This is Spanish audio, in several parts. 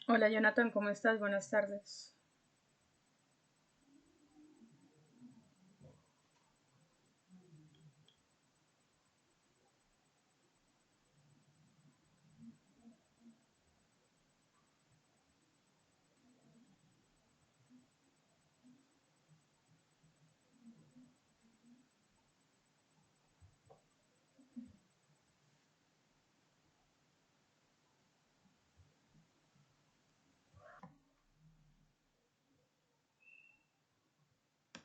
Hola Jonathan, ¿cómo estás? Buenas tardes.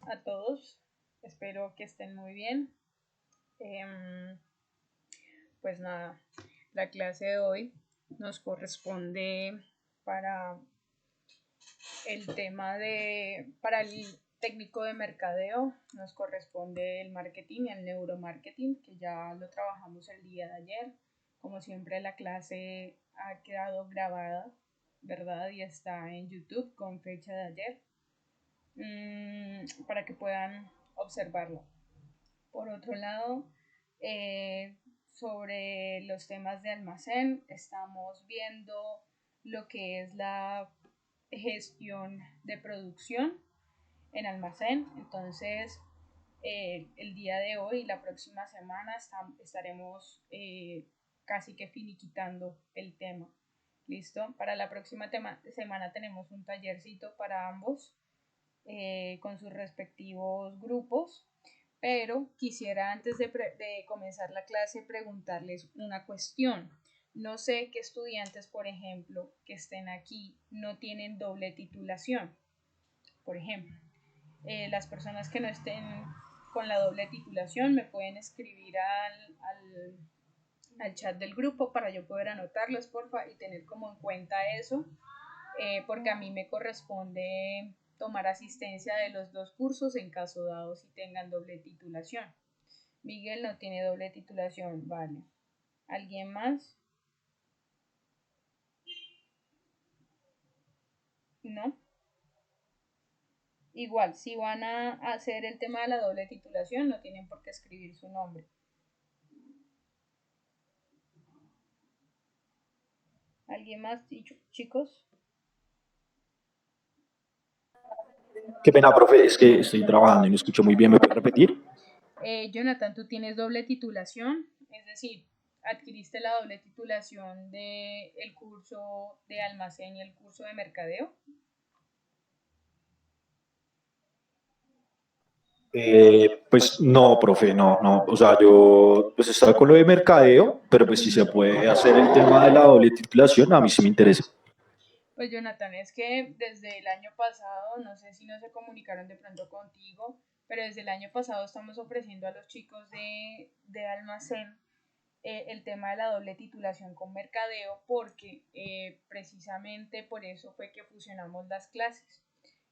A todos, espero que estén muy bien. Em, pues nada, la clase de hoy nos corresponde para el tema para el técnico de mercadeo, nos corresponde el marketing y el neuromarketing, que ya lo trabajamos el día de ayer. Como siempre, la clase ha quedado grabada, ¿verdad? Y está en YouTube con fecha de ayer. Para que puedan observarlo. Por otro lado, sobre los temas de almacén, estamos viendo lo que es la gestión de producción en almacén. Entonces, el día de hoy y la próxima semana estaremos casi que finiquitando el tema. ¿Listo? Para la próxima semana tenemos un tallercito para ambos con sus respectivos grupos, pero quisiera antes de comenzar la clase preguntarles una cuestión. No sé qué estudiantes, por ejemplo, que estén aquí no tienen doble titulación. Por ejemplo, las personas que no estén con la doble titulación me pueden escribir al chat del grupo para yo poder anotarlos, porfa, y tener como en cuenta eso, porque a mí me corresponde tomar asistencia de los dos cursos en caso dado si tengan doble titulación. Miguel no tiene doble titulación, vale. ¿Alguien más? No. Igual, si van a hacer el tema de la doble titulación, no tienen por qué escribir su nombre. ¿Alguien más, chicos? Qué pena, profe, es que estoy trabajando y no escucho muy bien. ¿Me puede repetir? Jonathan, tú tienes doble titulación, es decir, adquiriste la doble titulación del curso de almacén y el curso de mercadeo. Pues no, profe, no, no. O sea, yo pues estaba con lo de mercadeo, pero pues si se puede hacer el tema de la doble titulación, a mí sí me interesa. Pues Jonathan, es que desde el año pasado, no sé si no se comunicaron de pronto contigo, pero desde el año pasado estamos ofreciendo a los chicos de almacén el tema de la doble titulación con mercadeo porque precisamente por eso fue que fusionamos las clases.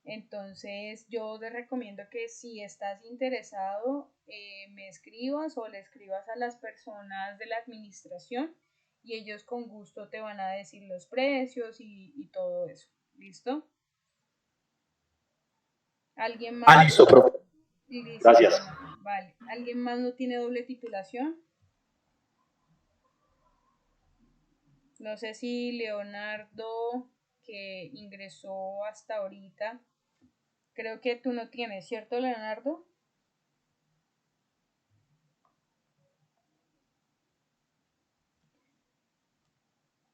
Entonces yo te recomiendo que si estás interesado me escribas o le escribas a las personas de la administración y ellos con gusto te van a decir los precios y todo eso. ¿Listo? ¿Alguien Ah, más? listo, profe. Listo, Gracias. Jonathan. Vale. ¿Alguien más no tiene doble titulación? No sé si Leonardo, que ingresó hasta ahorita, creo que tú no tienes, ¿cierto, Leonardo?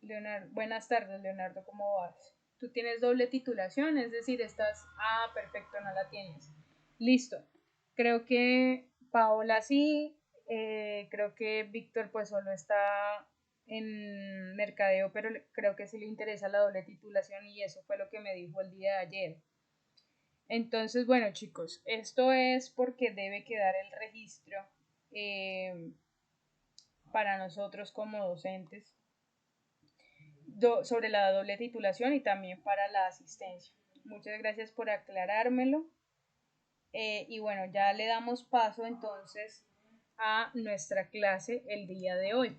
Leonardo, buenas tardes, Leonardo, ¿cómo vas? Tú tienes doble titulación, es decir, estás... Ah, perfecto, no la tienes. Listo. Creo que Paola sí, creo que Víctor pues solo está en mercadeo, pero creo que sí le interesa la doble titulación y eso fue lo que me dijo el día de ayer. Entonces, bueno, chicos, esto es porque debe quedar el registro eh, para nosotros como docentes sobre la doble titulación y también para la asistencia. Muchas gracias por aclarármelo. Y bueno, ya le damos paso entonces a nuestra clase el día de hoy.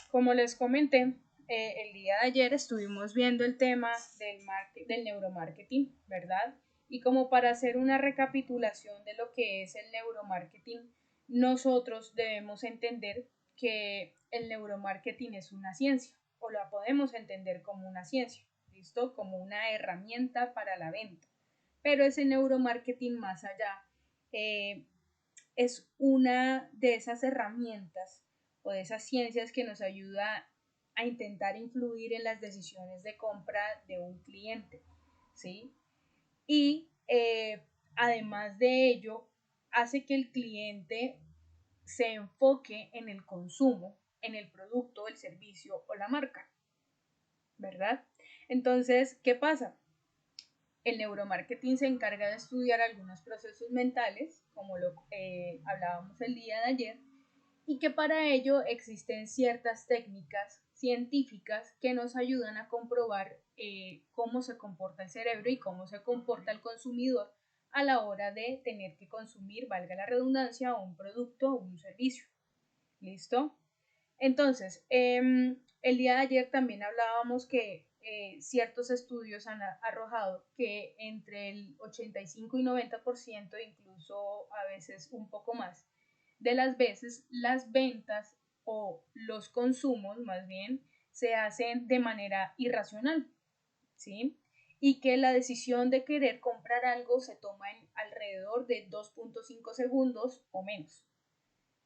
Como les comenté, el día de ayer estuvimos viendo el tema del neuromarketing, ¿verdad? Y como para hacer una recapitulación de lo que es el neuromarketing, nosotros debemos entender que el neuromarketing es una ciencia, o la podemos entender como una ciencia, ¿listo? Como una herramienta para la venta. Pero ese neuromarketing más allá es una de esas herramientas o de esas ciencias que nos ayuda a intentar influir en las decisiones de compra de un cliente, ¿sí? Y además de ello, hace que el cliente se enfoque en el consumo, en el producto, el servicio o la marca, ¿verdad? Entonces, ¿qué pasa? El neuromarketing se encarga de estudiar algunos procesos mentales, como lo hablábamos el día de ayer, y que para ello existen ciertas técnicas científicas que nos ayudan a comprobar cómo se comporta el cerebro y cómo se comporta el consumidor a la hora de tener que consumir, valga la redundancia, un producto o un servicio. ¿Listo? Entonces, el día de ayer también hablábamos que ciertos estudios han arrojado que entre el 85 y 90%, incluso a veces un poco más, de las veces las ventas o los consumos más bien se hacen de manera irracional, ¿sí? Y que la decisión de querer comprar algo se toma en alrededor de 2.5 segundos o menos,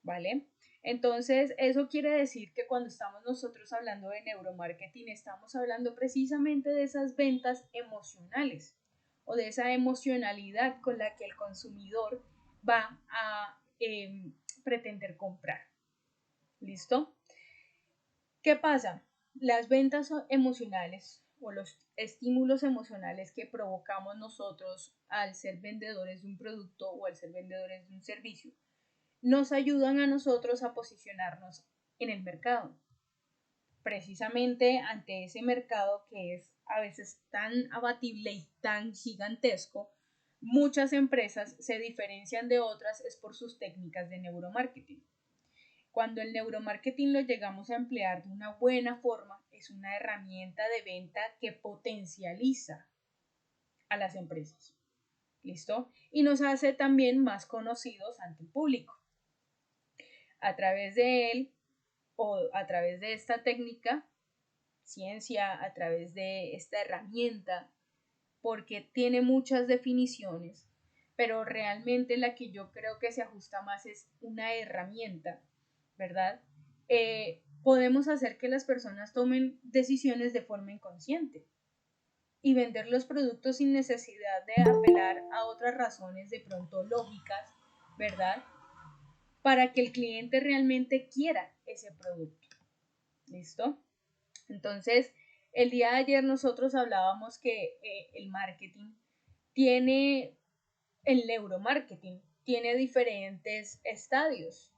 ¿vale? Entonces, eso quiere decir que cuando estamos nosotros hablando de neuromarketing, estamos hablando precisamente de esas ventas emocionales o de esa emocionalidad con la que el consumidor va a pretender comprar. ¿Listo? ¿Qué pasa? Las ventas emocionales o los estímulos emocionales que provocamos nosotros al ser vendedores de un producto o al ser vendedores de un servicio nos ayudan a nosotros a posicionarnos en el mercado. Precisamente ante ese mercado que es a veces tan abatible y tan gigantesco, muchas empresas se diferencian de otras es por sus técnicas de neuromarketing. Cuando el neuromarketing lo llegamos a emplear de una buena forma, es una herramienta de venta que potencializa a las empresas. ¿Listo? Y nos hace también más conocidos ante el público. A través de él o a través de esta técnica, ciencia, a través de esta herramienta, porque tiene muchas definiciones, pero realmente la que yo creo que se ajusta más es una herramienta, ¿verdad? Podemos hacer que las personas tomen decisiones de forma inconsciente y vender los productos sin necesidad de apelar a otras razones de pronto lógicas, ¿verdad? Para que el cliente realmente quiera ese producto. ¿Listo? Entonces, el día de ayer nosotros hablábamos que el marketing tiene, el neuromarketing tiene diferentes estadios,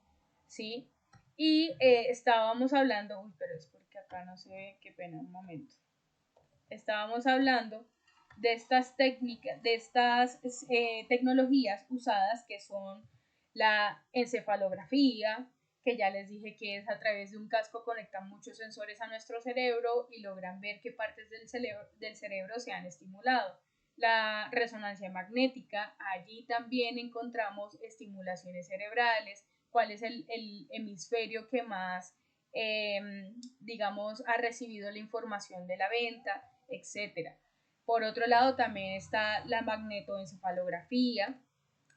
¿sí? Y estábamos hablando, uy, pero es porque acá no se ve, qué pena, un momento. Estábamos hablando de estas técnicas, de estas tecnologías usadas que son la encefalografía, que ya les dije que es a través de un casco conectan muchos sensores a nuestro cerebro y logran ver qué partes del cerebro se han estimulado. La resonancia magnética, allí también encontramos estimulaciones cerebrales, cuál es el hemisferio que más, digamos, ha recibido la información de la venta, etcétera. Por otro lado, también está la magnetoencefalografía,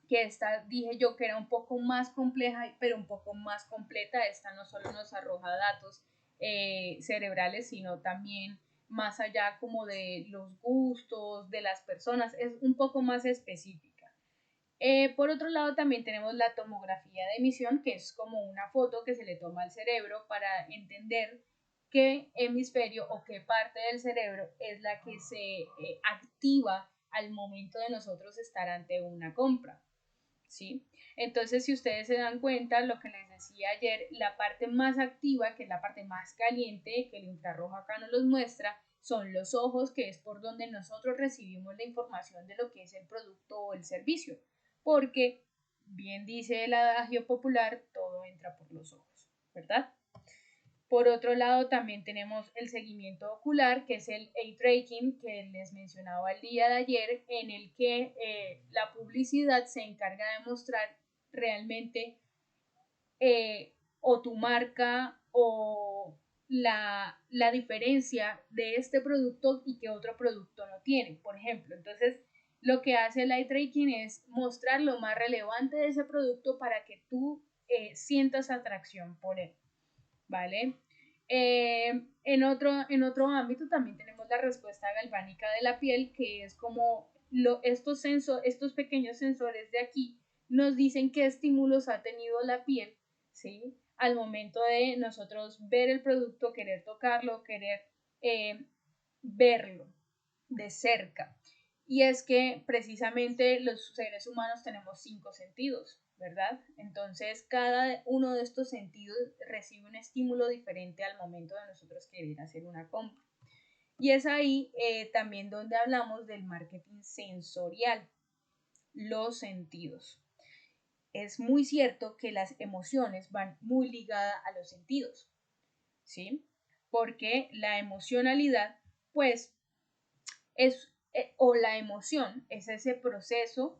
que esta dije yo que era un poco más compleja, pero un poco más completa. Esta no solo nos arroja datos cerebrales, sino también más allá como de los gustos de las personas, es un poco más específica. Por otro lado, también tenemos la tomografía de emisión, que es como una foto que se le toma al cerebro para entender qué hemisferio o qué parte del cerebro es la que se activa al momento de nosotros estar ante una compra. ¿Sí? Entonces, si ustedes se dan cuenta, lo que les decía ayer, la parte más activa, que es la parte más caliente, que el infrarrojo acá nos los muestra, son los ojos, que es por donde nosotros recibimos la información de lo que es el producto o el servicio. Porque, bien dice el adagio popular, todo entra por los ojos, ¿verdad? Por otro lado, también tenemos el seguimiento ocular, que es el eye tracking que les mencionaba el día de ayer, en el que la publicidad se encarga de mostrar realmente o tu marca o la diferencia de este producto y que otro producto no tiene, por ejemplo. Entonces, lo que hace el eye tracking es mostrar lo más relevante de ese producto para que tú sientas atracción por él, ¿vale? En otro ámbito también tenemos la respuesta galvánica de la piel, que es como estos pequeños sensores de aquí nos dicen qué estímulos ha tenido la piel, ¿sí? Al momento de nosotros ver el producto, querer tocarlo, querer verlo de cerca. Y es que precisamente los seres humanos tenemos 5 sentidos, ¿verdad? Entonces cada uno de estos sentidos recibe un estímulo diferente al momento de nosotros querer hacer una compra. Y es ahí también donde hablamos del marketing sensorial, los sentidos. Es muy cierto que las emociones van muy ligadas a los sentidos, ¿sí? Porque la emocionalidad, pues, o la emoción es ese proceso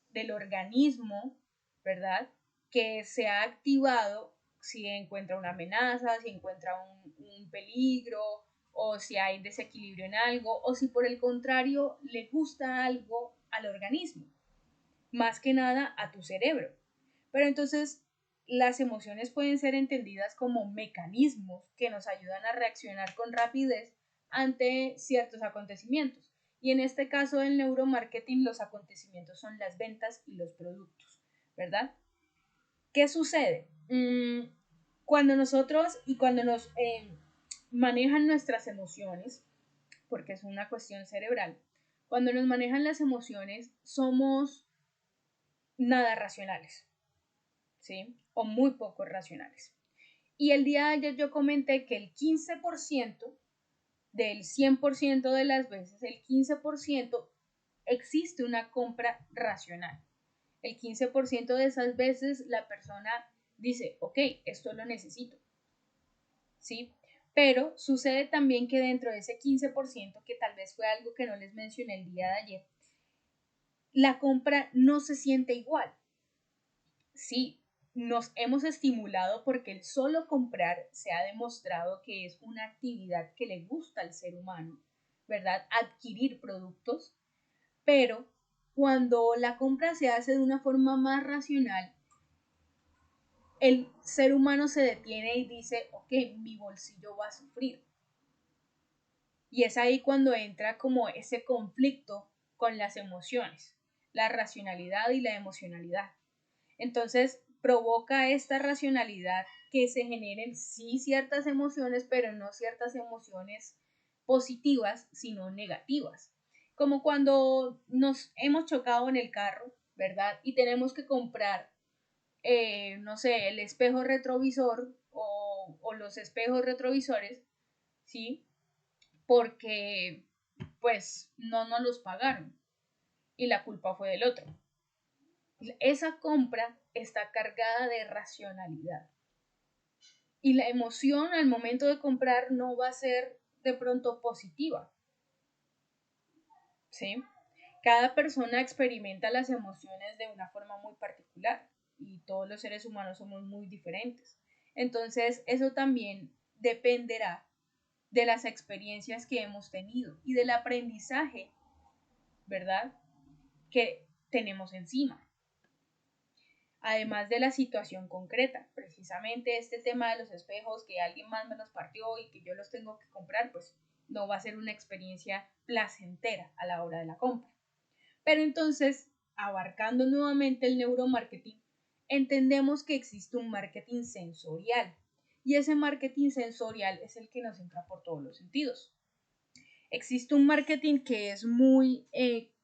del organismo, ¿verdad? Que se ha activado si encuentra una amenaza, si encuentra un peligro, o si hay desequilibrio en algo, o si por el contrario le gusta algo al organismo, más que nada a tu cerebro. Pero entonces las emociones pueden ser entendidas como mecanismos que nos ayudan a reaccionar con rapidez ante ciertos acontecimientos. Y en este caso del neuromarketing, los acontecimientos son las ventas y los productos, ¿verdad? ¿Qué sucede? Cuando nosotros y cuando nos manejan nuestras emociones, porque es una cuestión cerebral, cuando nos manejan las emociones, somos nada racionales, ¿sí? O muy poco racionales. Y el día de ayer yo comenté que el 15% del 100% de las veces, el 15% existe una compra racional. El 15% de esas veces la persona dice, ok, esto lo necesito, ¿sí? Pero sucede también que dentro de ese 15%, que tal vez fue algo que no les mencioné el día de ayer, la compra no se siente igual. Sí, nos hemos estimulado porque el solo comprar se ha demostrado que es una actividad que le gusta al ser humano, ¿verdad? Adquirir productos, pero cuando la compra se hace de una forma más racional, el ser humano se detiene y dice, ok, mi bolsillo va a sufrir. Y es ahí cuando entra como ese conflicto con las emociones, la racionalidad y la emocionalidad. Entonces provoca esta racionalidad que se generen sí ciertas emociones, pero no ciertas emociones positivas, sino negativas. Como cuando nos hemos chocado en el carro, ¿verdad? Y tenemos que comprar, no sé, el espejo retrovisor o los espejos retrovisores, ¿sí? Porque pues no nos los pagaron y la culpa fue del otro. Esa compra está cargada de racionalidad. Y la emoción al momento de comprar no va a ser de pronto positiva. ¿Sí? Cada persona experimenta las emociones de una forma muy particular y todos los seres humanos somos muy diferentes. Entonces, eso también dependerá de las experiencias que hemos tenido y del aprendizaje, ¿verdad? Que tenemos encima. Además de la situación concreta, precisamente este tema de los espejos, que alguien más me los partió y que yo los tengo que comprar, pues no va a ser una experiencia placentera a la hora de la compra. Pero entonces, abarcando nuevamente el neuromarketing, entendemos que existe un marketing sensorial y ese marketing sensorial es el que nos entra por todos los sentidos. Existe un marketing que es muy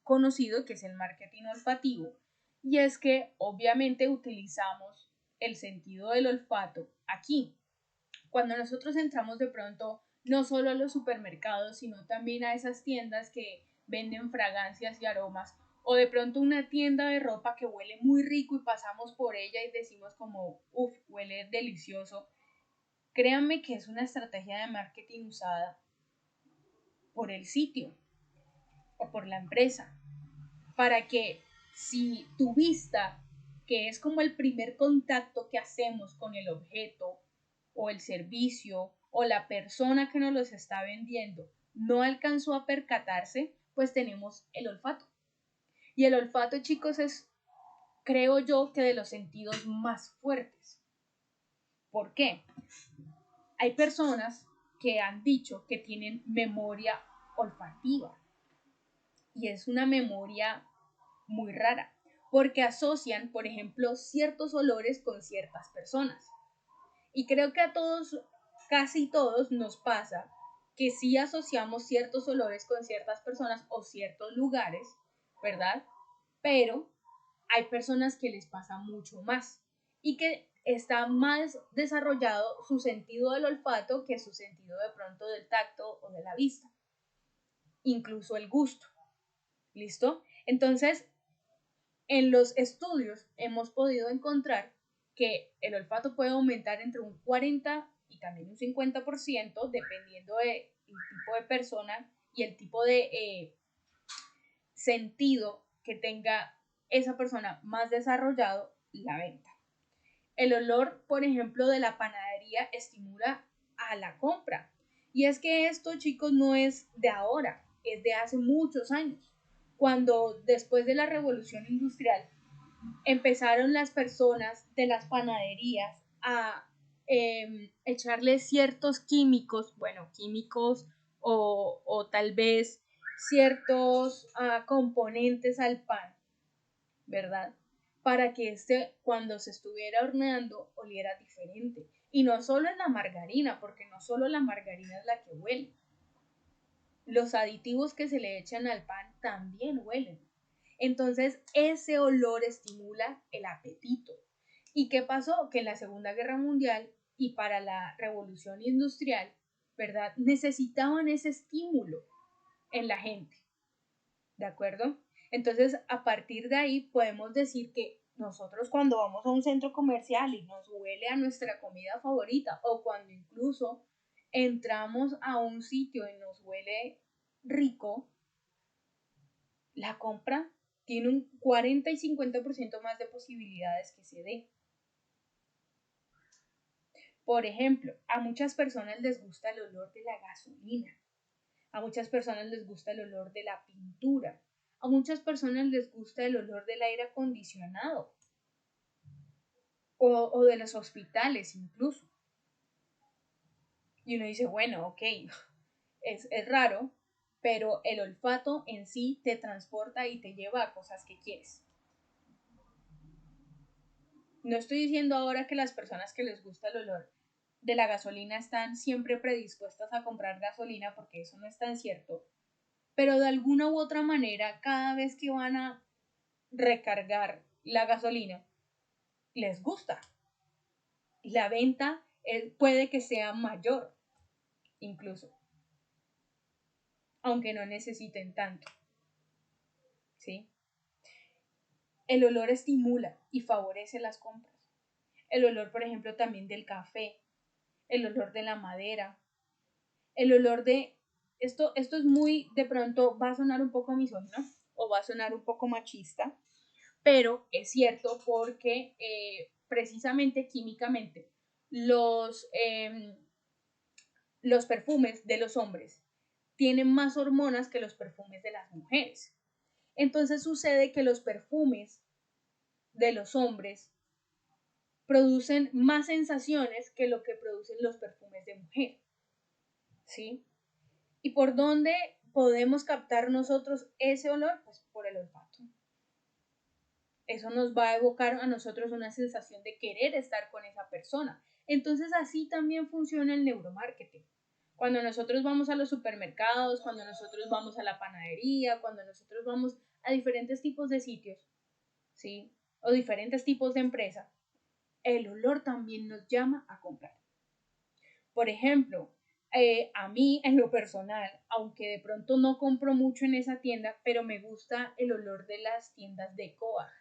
conocido, que es el marketing olfativo, y es que obviamente utilizamos el sentido del olfato aquí. Cuando nosotros entramos de pronto no solo a los supermercados, sino también a esas tiendas que venden fragancias y aromas, o de pronto una tienda de ropa que huele muy rico y pasamos por ella y decimos como, uff, huele delicioso. Créanme que es una estrategia de marketing usada por el sitio o por la empresa, para que si tu vista, que es como el primer contacto que hacemos con el objeto o el servicio o la persona que nos los está vendiendo no alcanzó a percatarse, pues tenemos el olfato. Y el olfato, chicos, es, creo yo, que de los sentidos más fuertes. ¿Por qué? Hay personas que han dicho que tienen memoria olfativa y es una memoria muy rara porque asocian, por ejemplo, ciertos olores con ciertas personas. Y creo que a todos, casi todos, nos pasa que sí asociamos ciertos olores con ciertas personas o ciertos lugares, ¿verdad? Pero hay personas que les pasa mucho más y que está más desarrollado su sentido del olfato que su sentido de pronto del tacto o de la vista, incluso el gusto. ¿Listo? Entonces, en los estudios hemos podido encontrar que el olfato puede aumentar entre un 40 y también un 50% dependiendo del tipo de persona y el tipo de sentido que tenga esa persona más desarrollado la venta. El olor, por ejemplo, de la panadería estimula a la compra. Y es que esto, chicos, no es de ahora, es de hace muchos años. Cuando después de la revolución industrial empezaron las personas de las panaderías a echarle ciertos químicos, bueno, químicos o tal vez ciertos componentes al pan, ¿verdad? Para que cuando se estuviera horneando, oliera diferente. Y no solo en la margarina, porque no solo la margarina es la que huele. Los aditivos que se le echan al pan también huelen. Entonces, ese olor estimula el apetito. ¿Y qué pasó? Que en la Segunda Guerra Mundial y para la Revolución Industrial, ¿verdad? Necesitaban ese estímulo en la gente. ¿De acuerdo? Entonces, a partir de ahí podemos decir que nosotros cuando vamos a un centro comercial y nos huele a nuestra comida favorita o cuando incluso entramos a un sitio y nos huele rico, la compra tiene un 40 y 50% más de posibilidades que se dé. Por ejemplo, a muchas personas les gusta el olor de la gasolina, a muchas personas les gusta el olor de la pintura, a muchas personas les gusta el olor del aire acondicionado o de los hospitales incluso. Y uno dice, bueno, ok, es raro, pero el olfato en sí te transporta y te lleva a cosas que quieres. No estoy diciendo ahora que las personas que les gusta el olor de la gasolina están siempre predispuestas a comprar gasolina, porque eso no es tan cierto, pero de alguna u otra manera, cada vez que van a recargar la gasolina, les gusta. La venta puede que sea mayor, incluso, aunque no necesiten tanto. ¿Sí? El olor estimula y favorece las compras. El olor, por ejemplo, también del café, el olor de la madera, el olor de... Esto es muy, de pronto va a sonar un poco misógino o va a sonar un poco machista, pero es cierto porque precisamente químicamente los perfumes de los hombres tienen más hormonas que los perfumes de las mujeres. Entonces sucede que los perfumes de los hombres producen más sensaciones que lo que producen los perfumes de mujer. ¿Sí? ¿Y por dónde podemos captar nosotros ese olor? Pues por el olfato. Eso nos va a evocar a nosotros una sensación de querer estar con esa persona. Entonces así también funciona el neuromarketing. Cuando nosotros vamos a los supermercados, cuando nosotros vamos a la panadería, cuando nosotros vamos a diferentes tipos de sitios, ¿sí? O diferentes tipos de empresas, el olor también nos llama a comprar. Por ejemplo, a mí en lo personal, aunque de pronto no compro mucho en esa tienda, pero me gusta el olor de las tiendas de Coag,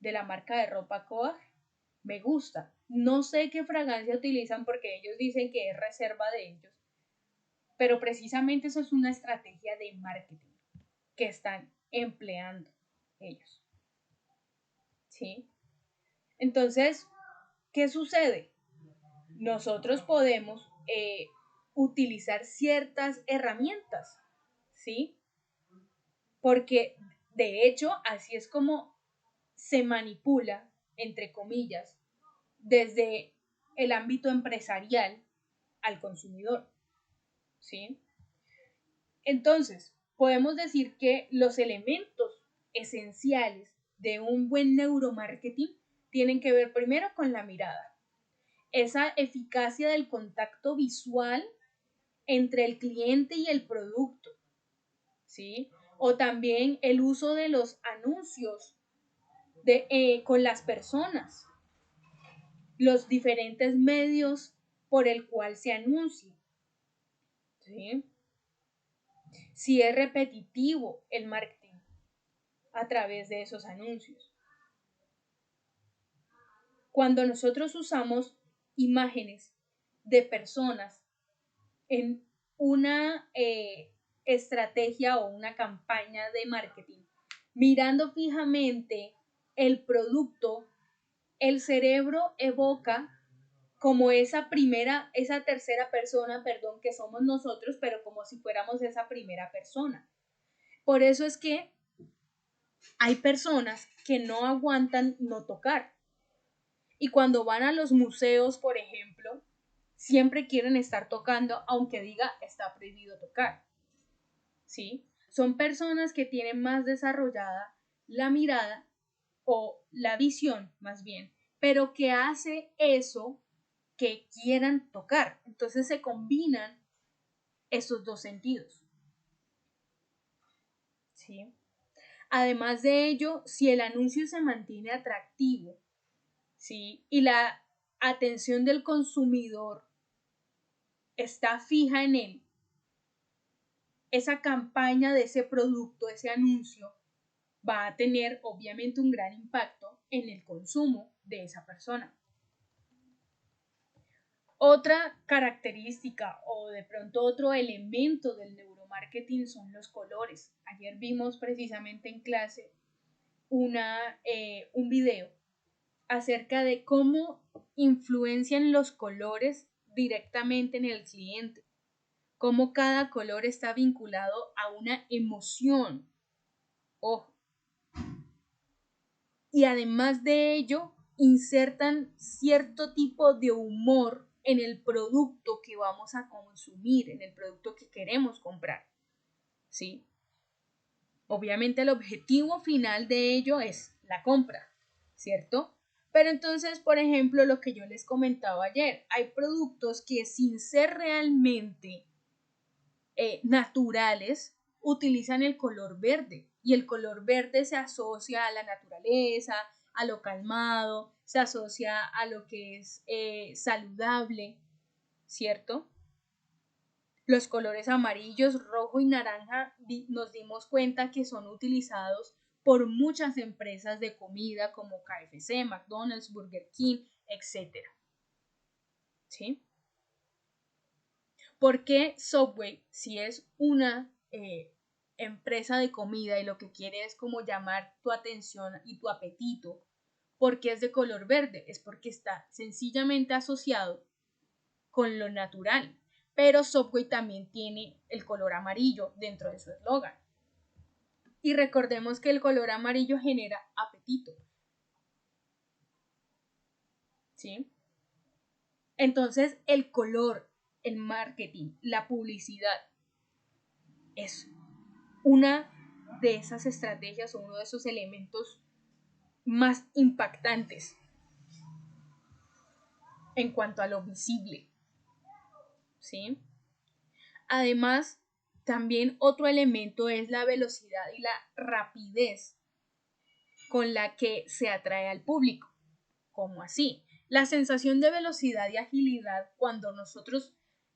de la marca de ropa Coag, me gusta. No sé qué fragancia utilizan porque ellos dicen que es reserva de ellos, pero precisamente eso es una estrategia de marketing que están empleando ellos. ¿Sí? Entonces, ¿qué sucede? Nosotros podemos utilizar ciertas herramientas, ¿sí? Porque de hecho así es como se manipula, entre comillas, desde el ámbito empresarial al consumidor, ¿sí? Entonces, podemos decir que los elementos esenciales de un buen neuromarketing tienen que ver primero con la mirada, esa eficacia del contacto visual entre el cliente y el producto, ¿sí? O también el uso de los anuncios con las personas, los diferentes medios por el cual se anuncia, ¿sí? Si es repetitivo el marketing a través de esos anuncios. Cuando nosotros usamos imágenes de personas en una estrategia o una campaña de marketing, mirando fijamente el producto, el cerebro evoca como esa tercera persona, perdón, que somos nosotros, pero como si fuéramos esa primera persona. Por eso es que hay personas que no aguantan no tocar. Y cuando van a los museos, por ejemplo, siempre quieren estar tocando, aunque diga está prohibido tocar. ¿Sí? Son personas que tienen más desarrollada la mirada o la visión, más bien, pero que hace eso que quieran tocar. Entonces se combinan esos dos sentidos. ¿Sí? Además de ello, si el anuncio se mantiene atractivo, ¿sí? Y la atención del consumidor está fija en él, esa campaña de ese producto, ese anuncio, va a tener obviamente un gran impacto en el consumo de esa persona. Otra característica o de pronto otro elemento del neuromarketing son los colores. Ayer vimos precisamente en clase un video acerca de cómo influencian los colores directamente en el cliente, cómo cada color está vinculado a una emoción. Ojo. Y además de ello, insertan cierto tipo de humor en el producto que vamos a consumir, en el producto que queremos comprar. ¿Sí? Obviamente el objetivo final de ello es la compra, ¿cierto? Pero entonces, por ejemplo, lo que yo les comentaba ayer, hay productos que sin ser realmente naturales utilizan el color verde y el color verde se asocia a la naturaleza, a lo calmado, se asocia a lo que es saludable, ¿cierto? Los colores amarillos, rojo y naranja nos dimos cuenta que son utilizados por muchas empresas de comida como KFC, McDonald's, Burger King, etc. ¿Sí? ¿Por qué Subway, si es una empresa de comida y lo que quiere es como llamar tu atención y tu apetito, por qué es de color verde? Es porque está sencillamente asociado con lo natural. Pero Subway también tiene el color amarillo dentro de su eslogan. Y recordemos que el color amarillo genera apetito. ¿Sí? Entonces, el color, el marketing, la publicidad es una de esas estrategias o uno de esos elementos más impactantes en cuanto a lo visible. ¿Sí? Además, también otro elemento es la velocidad y la rapidez con la que se atrae al público. ¿Cómo así? La sensación de velocidad y agilidad cuando nosotros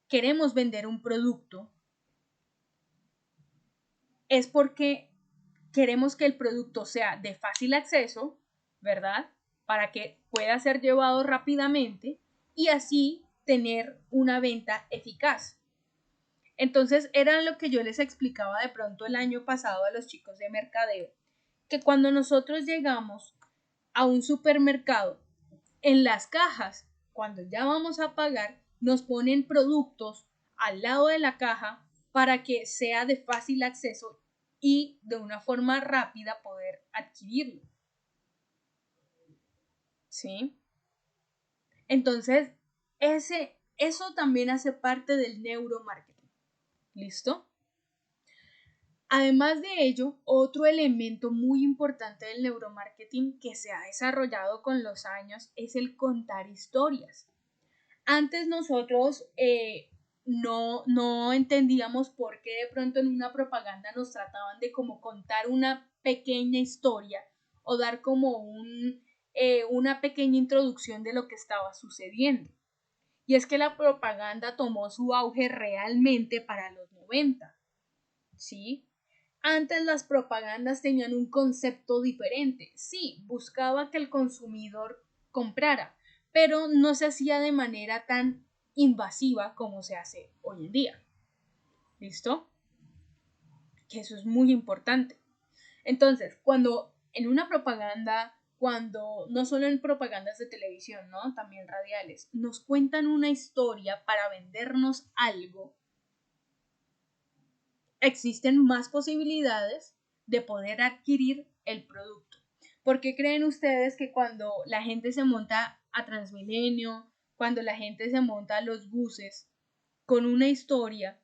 queremos vender un producto es porque queremos que el producto sea de fácil acceso, ¿verdad? Para que pueda ser llevado rápidamente y así tener una venta eficaz. Entonces, era lo que yo les explicaba de pronto el año pasado a los chicos de mercadeo, que cuando nosotros llegamos a un supermercado, en las cajas, cuando ya vamos a pagar, nos ponen productos al lado de la caja para que sea de fácil acceso y de una forma rápida poder adquirirlo. ¿Sí? Entonces, eso también hace parte del neuromarketing. ¿Listo? Además de ello, otro elemento muy importante del neuromarketing que se ha desarrollado con los años es el contar historias. Antes nosotros no entendíamos por qué de pronto en una propaganda nos trataban de como contar una pequeña historia o dar como una pequeña introducción de lo que estaba sucediendo. Y es que la propaganda tomó su auge realmente para los 90, ¿sí? Antes las propagandas tenían un concepto diferente. Sí, buscaba que el consumidor comprara, pero no se hacía de manera tan invasiva como se hace hoy en día. ¿Listo? Que eso es muy importante. Entonces, cuando en una propaganda, cuando no solo en propagandas de televisión, ¿no? También radiales, nos cuentan una historia para vendernos algo, existen más posibilidades de poder adquirir el producto. ¿Por qué creen ustedes que cuando la gente se monta a Transmilenio, cuando la gente se monta a los buses con una historia,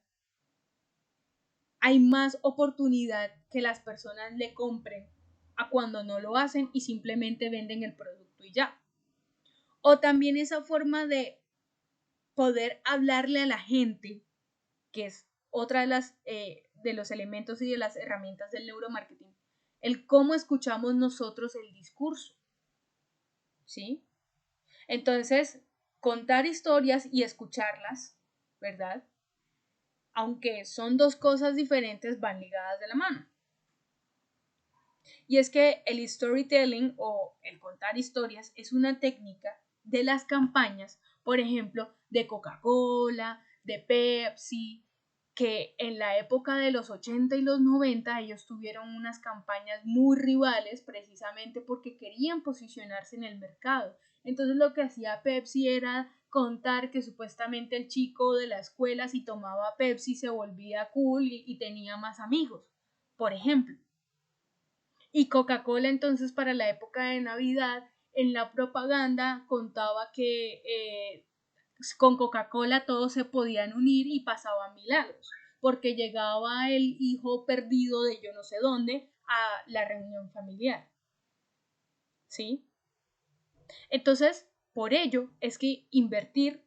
hay más oportunidad que las personas le compren a cuando no lo hacen y simplemente venden el producto y ya? O también esa forma de poder hablarle a la gente, que es otra de los elementos y de las herramientas del neuromarketing, el cómo escuchamos nosotros el discurso, ¿sí? Entonces, contar historias y escucharlas, ¿verdad? Aunque son dos cosas diferentes, van ligadas de la mano. Y es que el storytelling o el contar historias es una técnica de las campañas, por ejemplo, de Coca-Cola, de Pepsi, que en la época de los 80 y los 90 ellos tuvieron unas campañas muy rivales precisamente porque querían posicionarse en el mercado. Entonces lo que hacía Pepsi era contar que supuestamente el chico de la escuela si tomaba Pepsi se volvía cool y tenía más amigos, por ejemplo. Y Coca-Cola entonces para la época de Navidad en la propaganda contaba que con Coca-Cola todos se podían unir y pasaban milagros, porque llegaba el hijo perdido de yo no sé dónde a la reunión familiar. ¿Sí? Entonces, por ello es que invertir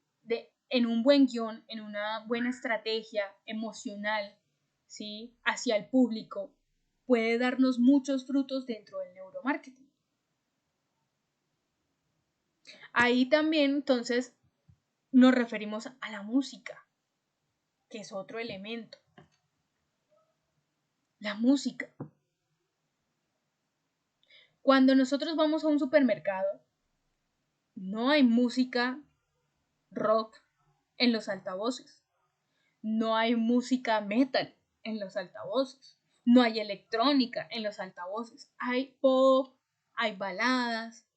en un buen guión, en una buena estrategia emocional, ¿sí? Hacia el público, puede darnos muchos frutos dentro del neuromarketing. Ahí también, entonces, nos referimos a la música, que es otro elemento. La música. Cuando nosotros vamos a un supermercado, no hay música rock en los altavoces, no hay música metal en los altavoces, no hay electrónica en los altavoces, hay pop, hay baladas,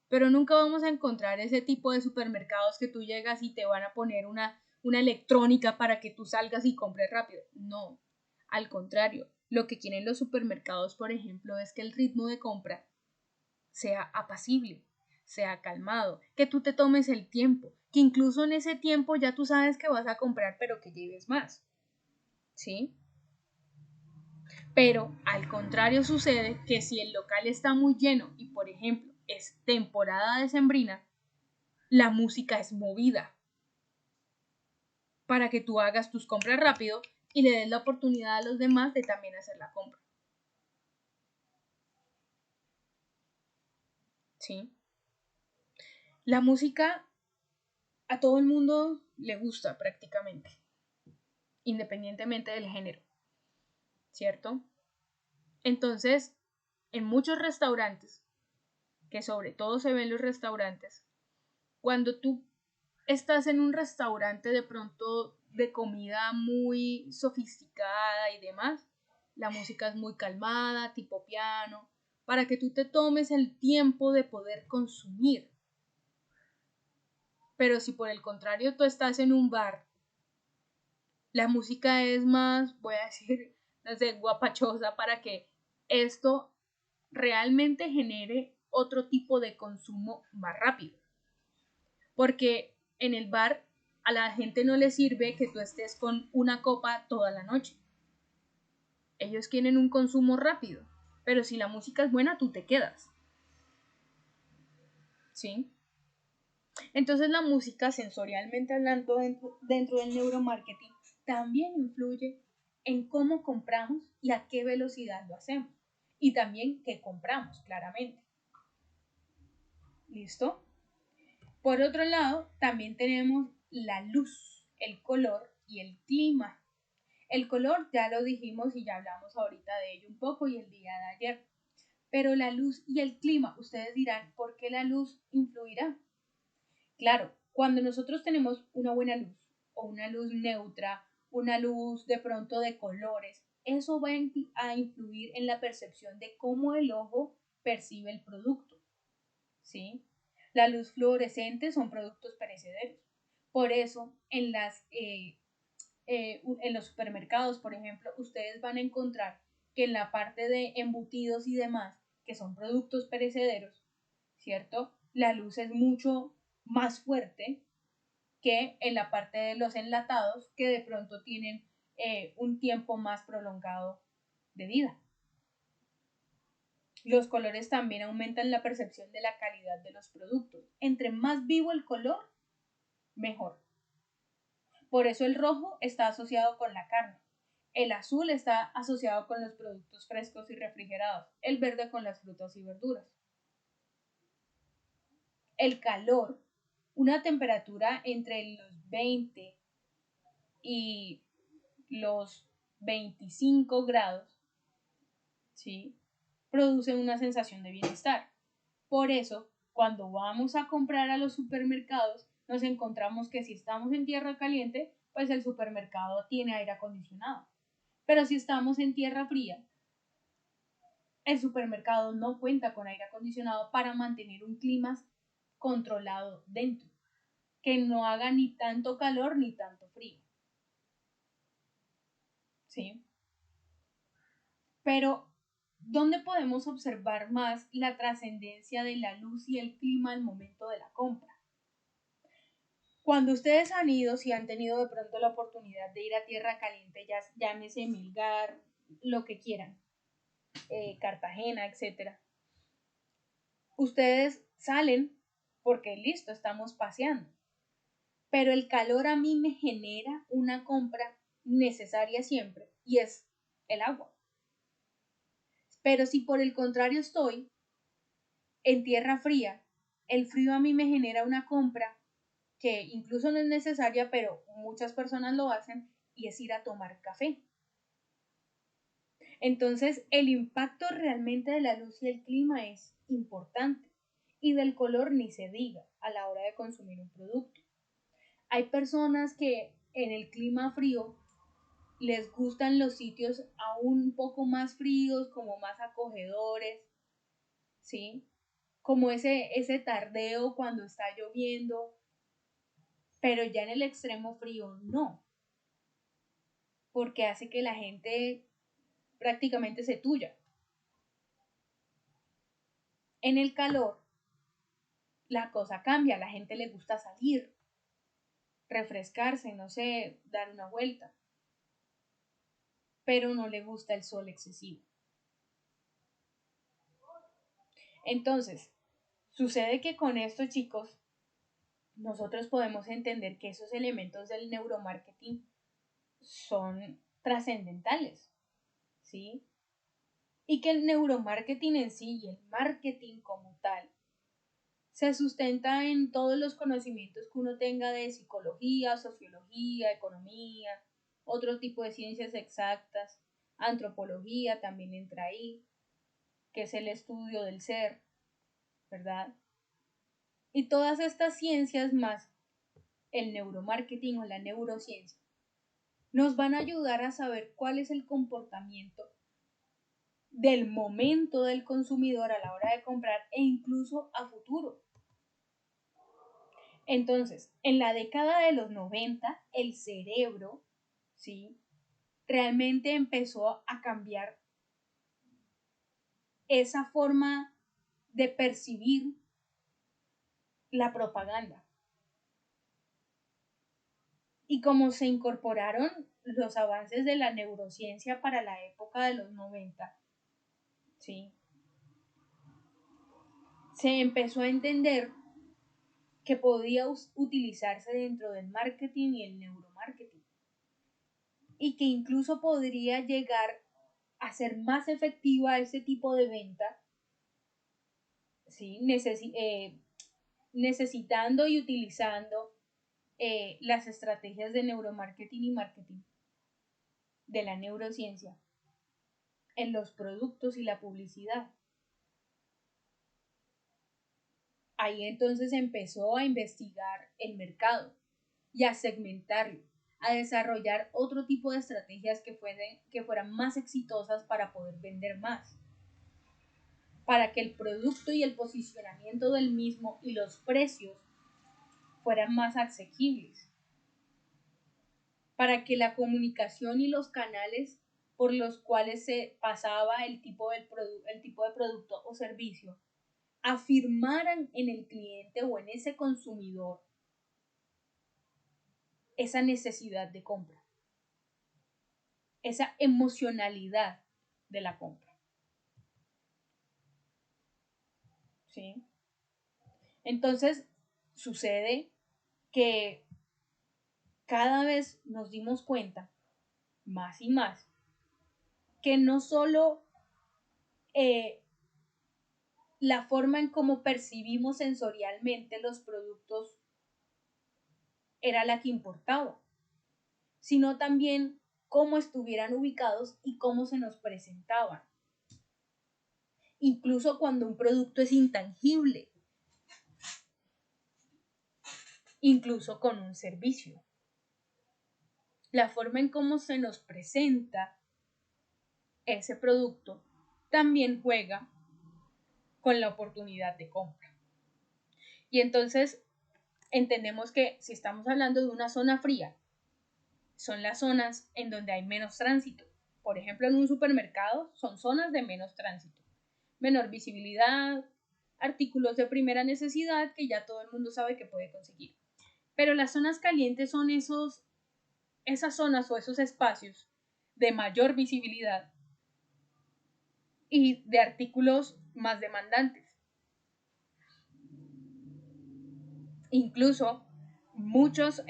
pero nunca vamos a encontrar ese tipo de supermercados que tú llegas y te van a poner una electrónica para que tú salgas y compres rápido. No, al contrario, lo que quieren los supermercados, por ejemplo, es que el ritmo de compra sea apacible, sea calmado, que tú te tomes el tiempo, que incluso en ese tiempo ya tú sabes que vas a comprar, pero que lleves más. ¿Sí? Pero al contrario sucede que si el local está muy lleno y por ejemplo es temporada decembrina, la música es movida para que tú hagas tus compras rápido y le des la oportunidad a los demás de también hacer la compra. ¿Sí? La música a todo el mundo le gusta prácticamente, independientemente del género, ¿cierto? Entonces, en muchos restaurantes, que sobre todo se ven en los restaurantes, cuando tú estás en un restaurante de pronto de comida muy sofisticada y demás, la música es muy calmada, tipo piano, para que tú te tomes el tiempo de poder consumir. Pero si por el contrario tú estás en un bar, la música es más, voy a decir, no sé, guapachosa para que esto realmente genere otro tipo de consumo más rápido. Porque en el bar a la gente no le sirve que tú estés con una copa toda la noche. Ellos quieren un consumo rápido, pero si la música es buena, tú te quedas. ¿Sí? Entonces la música, sensorialmente hablando, dentro del neuromarketing, también influye en cómo compramos y a qué velocidad lo hacemos. Y también qué compramos, claramente. ¿Listo? Por otro lado, también tenemos la luz, el color y el clima. El color ya lo dijimos y ya hablamos ahorita de ello un poco y el día de ayer. Pero la luz y el clima, ustedes dirán, ¿por qué la luz influirá? Claro, cuando nosotros tenemos una buena luz o una luz neutra, una luz de pronto de colores, eso va a influir en la percepción de cómo el ojo percibe el producto. ¿Sí? La luz fluorescente son productos perecederos. Por eso, en los supermercados, por ejemplo, ustedes van a encontrar que en la parte de embutidos y demás, que son productos perecederos, ¿cierto? La luz es mucho más fuerte que en la parte de los enlatados, que de pronto tienen un tiempo más prolongado de vida. Los colores también aumentan la percepción de la calidad de los productos. Entre más vivo el color, mejor. Por eso el rojo está asociado con la carne. El azul está asociado con los productos frescos y refrigerados. El verde con las frutas y verduras. El calor, una temperatura entre los 20 y los 25 grados, ¿sí? Produce una sensación de bienestar. Por eso, cuando vamos a comprar a los supermercados, nos encontramos que si estamos en tierra caliente, pues el supermercado tiene aire acondicionado. Pero si estamos en tierra fría, el supermercado no cuenta con aire acondicionado para mantener un clima controlado dentro, que no haga ni tanto calor ni tanto frío. ¿Sí? Pero, ¿dónde podemos observar más la trascendencia de la luz y el clima al momento de la compra? Cuando ustedes han ido, si han tenido de pronto la oportunidad de ir a tierra caliente, ya llámese Milgar, lo que quieran, Cartagena, etc. Ustedes salen porque listo, estamos paseando. Pero el calor a mí me genera una compra necesaria siempre y es el agua. Pero si por el contrario estoy en tierra fría, el frío a mí me genera una compra que incluso no es necesaria, pero muchas personas lo hacen, y es ir a tomar café. Entonces, el impacto realmente de la luz y el clima es importante, y del color ni se diga a la hora de consumir un producto. Hay personas que en el clima frío les gustan los sitios aún un poco más fríos, como más acogedores, ¿sí? Como ese tardeo cuando está lloviendo, pero ya en el extremo frío no, porque hace que la gente prácticamente se tuya. En el calor, la cosa cambia, a la gente le gusta salir, refrescarse, no sé, dar una vuelta, pero no le gusta el sol excesivo. Entonces, sucede que con esto, chicos, nosotros podemos entender que esos elementos del neuromarketing son trascendentales, ¿sí? Y que el neuromarketing en sí y el marketing como tal se sustenta en todos los conocimientos que uno tenga de psicología, sociología, economía, otro tipo de ciencias exactas, antropología también entra ahí, que es el estudio del ser, ¿verdad? Y todas estas ciencias más el neuromarketing o la neurociencia nos van a ayudar a saber cuál es el comportamiento del momento del consumidor a la hora de comprar e incluso a futuro. Entonces, en la década de los 90, el cerebro, ¿sí?, realmente empezó a cambiar esa forma de percibir la propaganda. Y como se incorporaron los avances de la neurociencia para la época de los 90, ¿sí?, se empezó a entender que podía utilizarse dentro del marketing y el neuromarketing, y que incluso podría llegar a ser más efectiva ese tipo de venta, ¿sí?, necesitando y utilizando las estrategias de neuromarketing y marketing de la neurociencia en los productos y la publicidad. Ahí entonces empezó a investigar el mercado y a segmentarlo, a desarrollar otro tipo de estrategias que fueran más exitosas para poder vender más, para que el producto y el posicionamiento del mismo y los precios fueran más asequibles, para que la comunicación y los canales por los cuales se pasaba el tipo de producto o servicio afirmaran en el cliente o en ese consumidor esa necesidad de compra, esa emocionalidad de la compra. ¿Sí? Entonces, sucede que cada vez nos dimos cuenta, más y más, que no solo la forma en cómo percibimos sensorialmente los productos era la que importaba, sino también cómo estuvieran ubicados y cómo se nos presentaban. Incluso cuando un producto es intangible, incluso con un servicio. La forma en cómo se nos presenta ese producto también juega con la oportunidad de compra. Y entonces entendemos que si estamos hablando de una zona fría, son las zonas en donde hay menos tránsito. Por ejemplo, en un supermercado son zonas de menos tránsito, menor visibilidad, artículos de primera necesidad que ya todo el mundo sabe que puede conseguir. Pero las zonas calientes son esas zonas o esos espacios de mayor visibilidad y de artículos más demandantes. Incluso muchos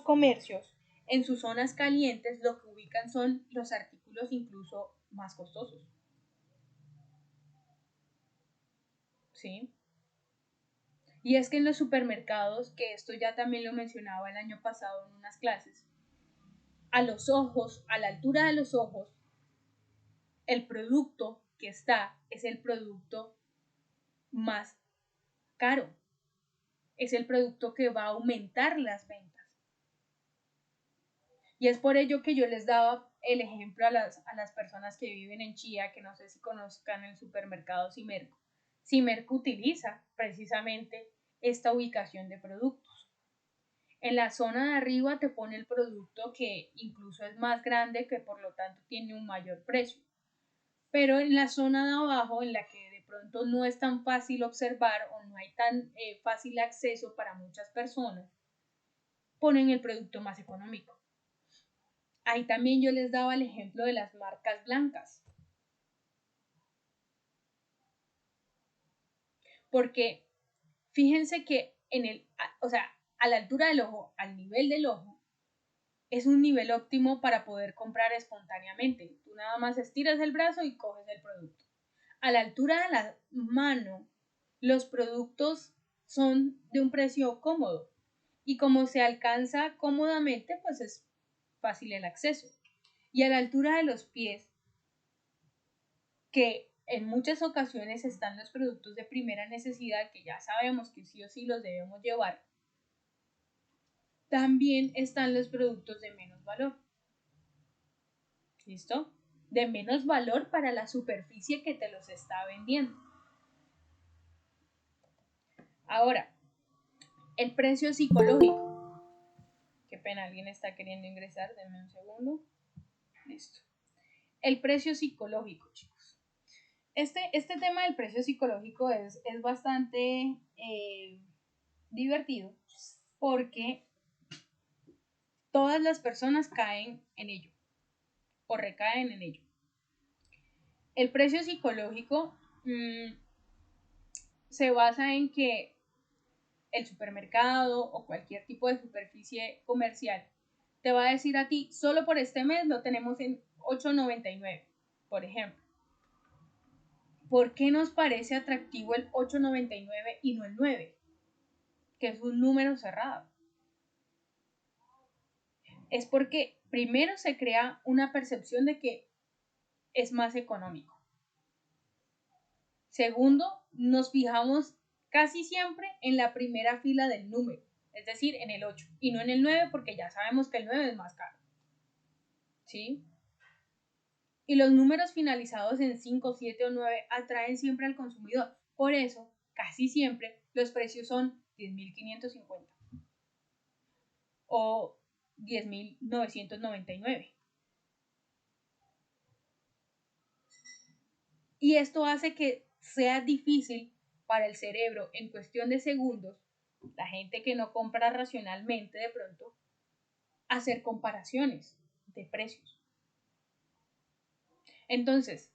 comercios en sus zonas calientes lo que ubican son los artículos incluso más costosos. ¿Sí? Y es que en los supermercados, que esto ya también lo mencionaba el año pasado en unas clases, a los ojos, a la altura de los ojos, el producto que está es el producto más caro. Es el producto que va a aumentar las ventas. Y es por ello que yo les daba el ejemplo a las personas que viven en Chía, que no sé si conozcan el supermercado Cimerco. Cimerco utiliza precisamente esta ubicación de productos. En la zona de arriba te pone el producto que incluso es más grande, que por lo tanto tiene un mayor precio. Pero en la zona de abajo, en la que de pronto no es tan fácil observar o no hay tan fácil acceso para muchas personas, ponen el producto más económico. Ahí también yo les daba el ejemplo de las marcas blancas. Porque fíjense que a la altura del ojo, al nivel del ojo, es un nivel óptimo para poder comprar espontáneamente. Tú nada más estiras el brazo y coges el producto. A la altura de la mano, los productos son de un precio cómodo. Y como se alcanza cómodamente, pues es fácil el acceso. Y a la altura de los pies, que en muchas ocasiones están los productos de primera necesidad, que ya sabemos que sí o sí los debemos llevar, también están los productos de menos valor. ¿Listo? De menos valor para la superficie que te los está vendiendo. Ahora, El precio psicológico. Qué pena, alguien está queriendo ingresar, denme un segundo. Listo. El precio psicológico, chicos. Este tema del precio psicológico es bastante divertido porque todas las personas caen en ello o recaen en ello. El precio psicológico se basa en que el supermercado o cualquier tipo de superficie comercial te va a decir a ti, solo por este mes lo tenemos en $8.99, por ejemplo. ¿Por qué nos parece atractivo el $8.99 y no el 9? Que es un número cerrado. Es porque primero se crea una percepción de que es más económico. Segundo, nos fijamos casi siempre en la primera fila del número, es decir, en el 8 y no en el 9 porque ya sabemos que el 9 es más caro. ¿Sí? Y los números finalizados en 5, 7 o 9 atraen siempre al consumidor. Por eso, casi siempre, los precios son 10.550 o 10.999. Y esto hace que sea difícil para el cerebro en cuestión de segundos, la gente que no compra racionalmente de pronto, hacer comparaciones de precios. Entonces,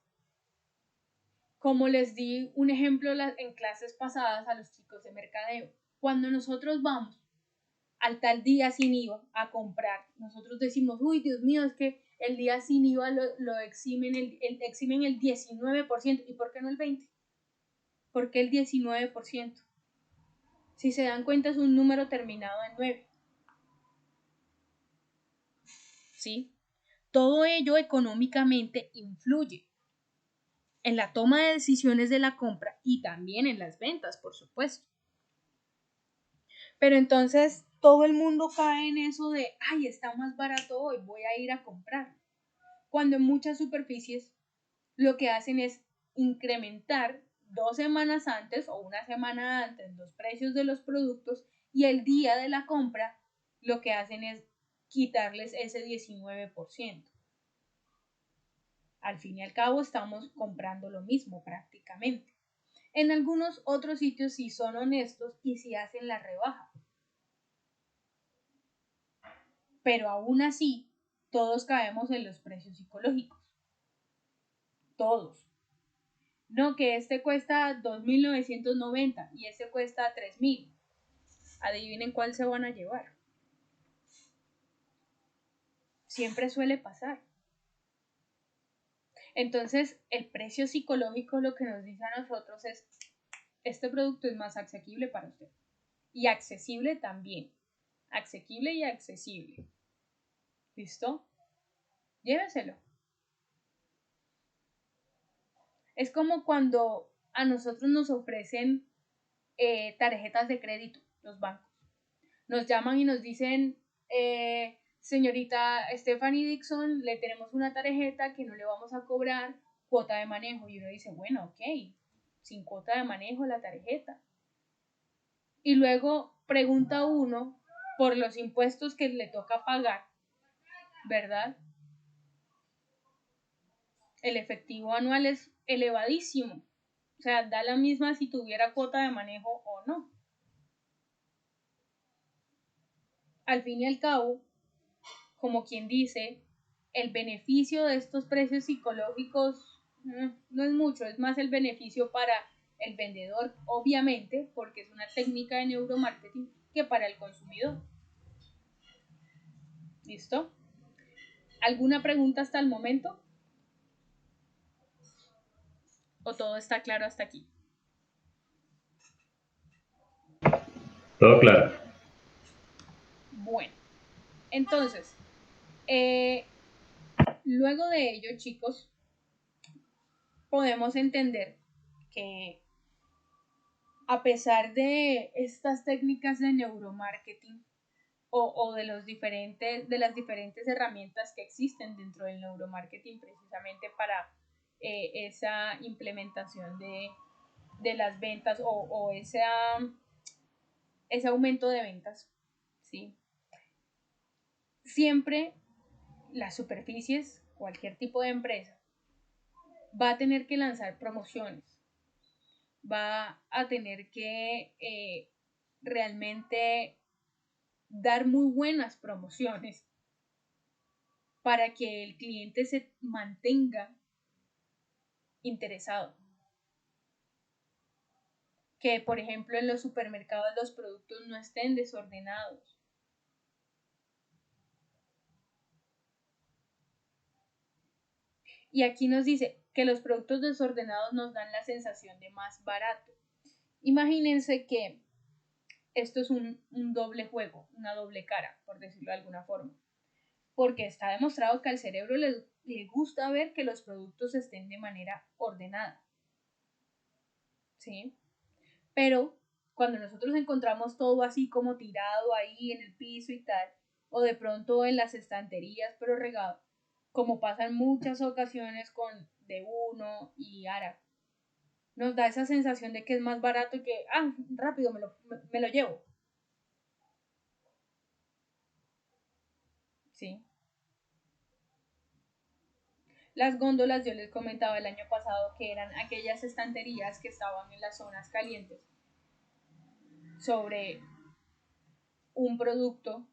como les di un ejemplo en clases pasadas a los chicos de mercadeo, cuando nosotros vamos al tal día sin IVA a comprar, nosotros decimos, uy, Dios mío, es que el día sin IVA lo eximen el 19%. ¿Y por qué no el 20%? ¿Por qué el 19%? Si se dan cuenta es un número terminado en 9. ¿Sí? Todo ello económicamente influye en la toma de decisiones de la compra y también en las ventas, por supuesto. Pero entonces todo el mundo cae en eso de, ay, está más barato hoy, voy a ir a comprar. Cuando en muchas superficies lo que hacen es incrementar 2 semanas antes o una semana antes los precios de los productos y el día de la compra lo que hacen es quitarles ese 19%. Al fin y al cabo estamos comprando lo mismo prácticamente. En algunos otros sitios sí son honestos y sí hacen la rebaja. Pero aún así, todos caemos en los precios psicológicos. Todos. No, que este cuesta 2.990 y este cuesta 3.000. Adivinen cuál se van a llevar. Siempre suele pasar. Entonces, el precio psicológico lo que nos dice a nosotros es, este producto es más asequible para usted. Y accesible también. Asequible y accesible. ¿Listo? Lléveselo. Es como cuando a nosotros nos ofrecen tarjetas de crédito, los bancos. Nos llaman y nos dicen, señorita Stephanie Dixon, le tenemos una tarjeta que no le vamos a cobrar cuota de manejo. Y uno dice, bueno, ok, sin cuota de manejo la tarjeta. Y luego pregunta uno por los impuestos que le toca pagar, ¿verdad? El efectivo anual es elevadísimo. O sea, da la misma si tuviera cuota de manejo o no. Al fin y al cabo, como quien dice, el beneficio de estos precios psicológicos no es mucho, es más el beneficio para el vendedor, obviamente, porque es una técnica de neuromarketing, que para el consumidor. ¿Listo? ¿Alguna pregunta hasta el momento? ¿O todo está claro hasta aquí? Todo claro. Bueno, entonces, luego de ello, chicos, podemos entender que a pesar de estas técnicas de neuromarketing o de las diferentes herramientas que existen dentro del neuromarketing precisamente para esa implementación de las ventas o esa ese aumento de ventas, ¿sí? Siempre las superficies, cualquier tipo de empresa, va a tener que lanzar promociones, va a tener que realmente dar muy buenas promociones para que el cliente se mantenga interesado. Que, por ejemplo, en los supermercados los productos no estén desordenados. Y aquí nos dice que los productos desordenados nos dan la sensación de más barato. Imagínense que esto es un doble juego, una doble cara, por decirlo de alguna forma. Porque está demostrado que al cerebro le gusta ver que los productos estén de manera ordenada. ¿Sí? Pero cuando nosotros encontramos todo así como tirado ahí en el piso y tal, o de pronto en las estanterías, pero regado, como pasa en muchas ocasiones con de uno y Ara, nos da esa sensación de que es más barato y que, rápido me lo llevo. ¿Sí? Las góndolas, yo les comentaba el año pasado que eran aquellas estanterías que estaban en las zonas calientes sobre un producto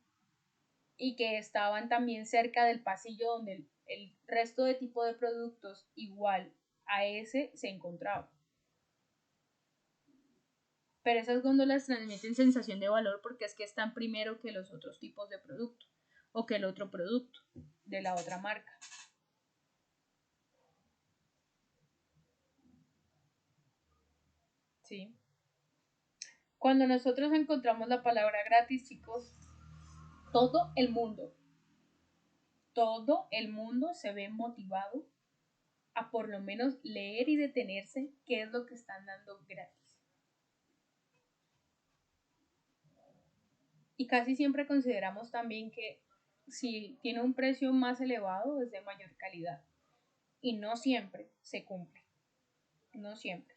y que estaban también cerca del pasillo donde el resto de tipo de productos igual a ese se encontraba. Pero esas góndolas transmiten sensación de valor porque es que están primero que los otros tipos de producto o que el otro producto de la otra marca. ¿Sí? Cuando nosotros encontramos la palabra gratis, chicos, todo el mundo se ve motivado a por lo menos leer y detenerse qué es lo que están dando gratis. Y casi siempre consideramos también que si tiene un precio más elevado es de mayor calidad. Y no siempre se cumple. No siempre.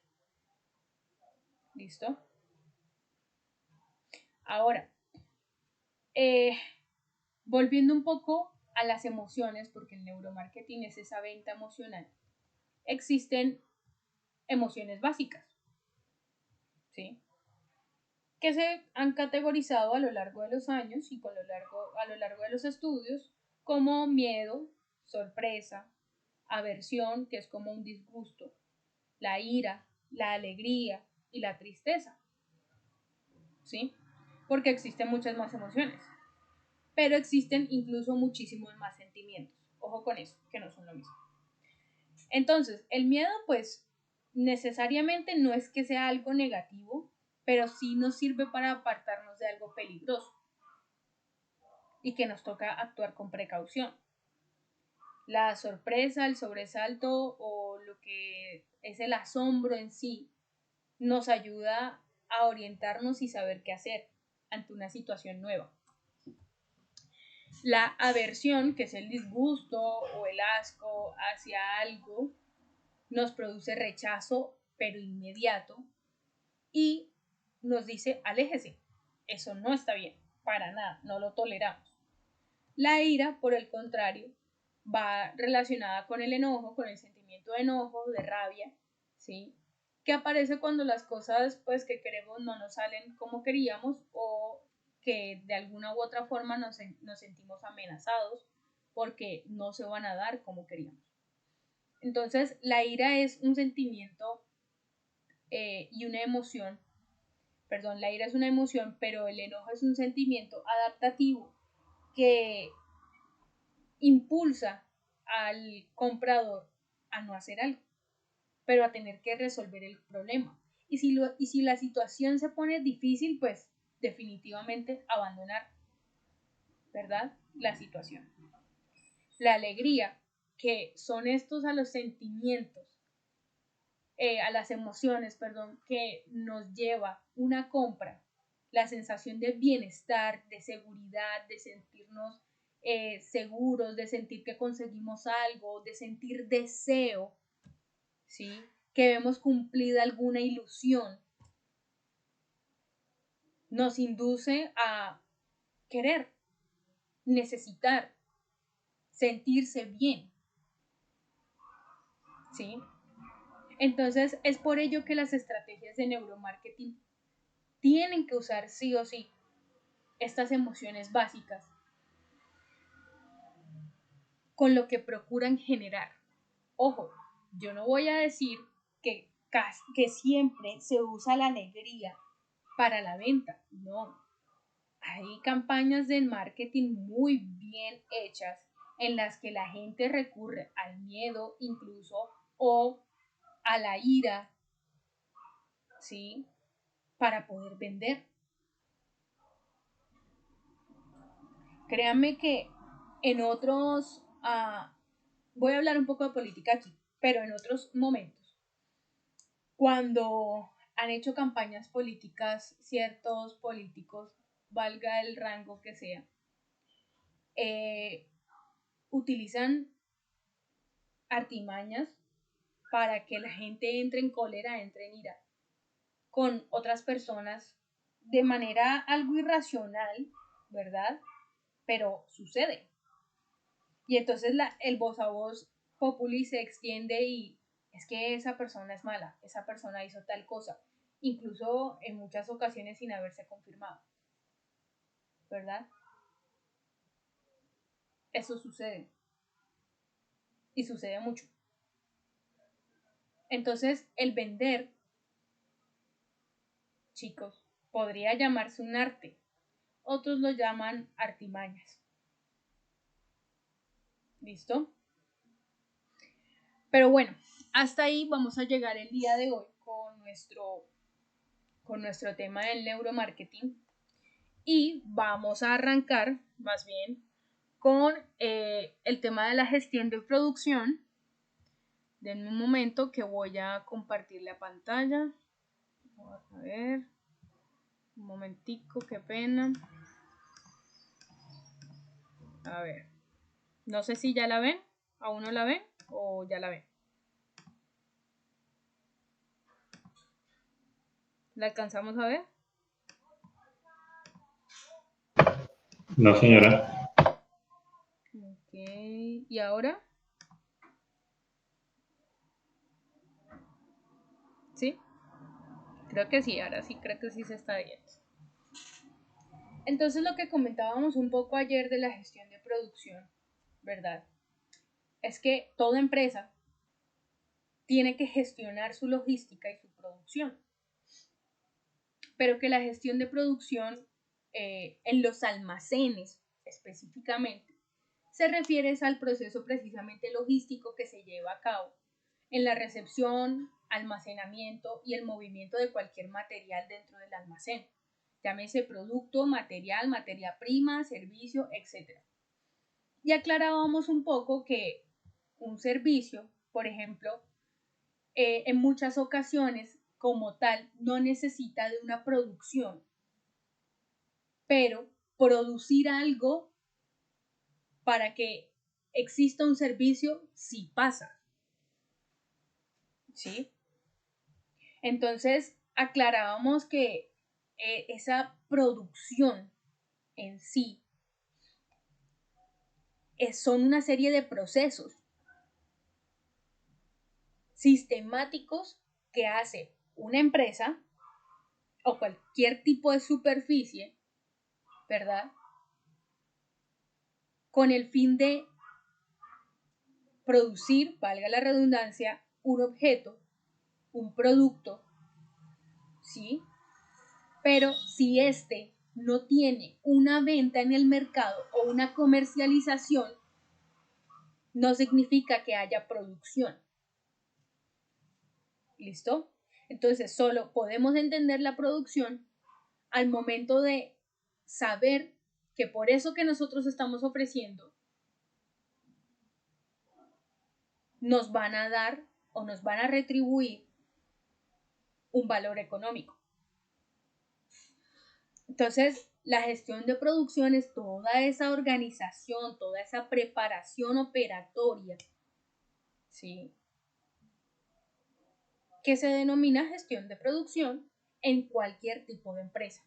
¿Listo? Ahora, volviendo un poco a las emociones, porque el neuromarketing es esa venta emocional, existen emociones básicas, ¿sí? Que se han categorizado a lo largo de los años y a lo largo de los estudios como miedo, sorpresa, aversión, que es como un disgusto, la ira, la alegría y la tristeza, ¿sí? Porque existen muchas más emociones, pero existen incluso muchísimos más sentimientos. Ojo con eso, que no son lo mismo. Entonces, el miedo, pues, necesariamente no es que sea algo negativo, pero sí nos sirve para apartarnos de algo peligroso y que nos toca actuar con precaución. La sorpresa, el sobresalto o lo que es el asombro en sí nos ayuda a orientarnos y saber qué hacer ante una situación nueva. La aversión, que es el disgusto o el asco hacia algo, nos produce rechazo, pero inmediato, y nos dice, aléjese, eso no está bien, para nada, no lo toleramos. La ira, por el contrario, va relacionada con el enojo, con el sentimiento de enojo, de rabia, ¿sí? Que aparece cuando las cosas pues que queremos no nos salen como queríamos o que de alguna u otra forma nos sentimos amenazados porque no se van a dar como queríamos. Entonces, la ira es un sentimiento y una emoción, perdón, la ira es una emoción, pero el enojo es un sentimiento adaptativo que impulsa al comprador a no hacer algo, pero a tener que resolver el problema. Y si la situación se pone difícil, pues definitivamente abandonar, ¿verdad? La situación. La alegría, que son estos a los sentimientos, a las emociones, perdón, que nos lleva una compra, la sensación de bienestar, de seguridad, de sentirnos seguros, de sentir que conseguimos algo, de sentir deseo, ¿sí? Que vemos cumplida alguna ilusión, nos induce a querer, necesitar, sentirse bien, ¿sí? Entonces es por ello que las estrategias de neuromarketing tienen que usar sí o sí estas emociones básicas con lo que procuran generar. Ojo, yo no voy a decir que siempre se usa la alegría para la venta, no. Hay campañas de marketing muy bien hechas en las que la gente recurre al miedo incluso o a la ira, ¿sí? Para poder vender. Créanme que en otros, voy a hablar un poco de política aquí, pero en otros momentos, cuando han hecho campañas políticas ciertos políticos, valga el rango que sea, utilizan artimañas para que la gente entre en cólera, entre en ira con otras personas de manera algo irracional, ¿verdad? Pero sucede. Y entonces el voz a voz populi se extiende y es que esa persona es mala, esa persona hizo tal cosa, incluso en muchas ocasiones sin haberse confirmado, ¿verdad? Eso sucede. Y sucede mucho. Entonces, el vender, chicos, podría llamarse un arte. Otros lo llaman artimañas. ¿Listo? Pero bueno, hasta ahí vamos a llegar el día de hoy con nuestro tema del neuromarketing. Y vamos a arrancar, más bien, con el tema de la gestión de producción. Denme un momento que voy a compartir la pantalla. A ver, un momentico, qué pena. A ver, no sé si ya la ven, aún no la ven o ya la ven. ¿La alcanzamos a ver? No, señora. Ok, ¿y ahora? ¿Sí? Creo que sí, ahora sí, creo que sí se está viendo. Entonces lo que comentábamos un poco ayer de la gestión de producción, ¿verdad? Es que toda empresa tiene que gestionar su logística y su producción, pero que la gestión de producción en los almacenes específicamente se refiere al proceso precisamente logístico que se lleva a cabo en la recepción, almacenamiento y el movimiento de cualquier material dentro del almacén, llámese producto, material, materia prima, servicio, etc. Y aclarábamos un poco que un servicio, por ejemplo, en muchas ocasiones como tal no necesita de una producción, pero producir algo para que exista un servicio sí pasa, ¿sí? Entonces aclarábamos que esa producción en sí son una serie de procesos sistemáticos que hace una empresa o cualquier tipo de superficie, ¿verdad? Con el fin de producir, valga la redundancia, un objeto, un producto, ¿sí? Pero si este no tiene una venta en el mercado o una comercialización, no significa que haya producción. ¿Listo? Entonces solo podemos entender la producción al momento de saber que por eso que nosotros estamos ofreciendo nos van a dar o nos van a retribuir un valor económico. Entonces, la gestión de producción es toda esa organización, toda esa preparación operatoria, ¿sí? Que se denomina gestión de producción en cualquier tipo de empresa.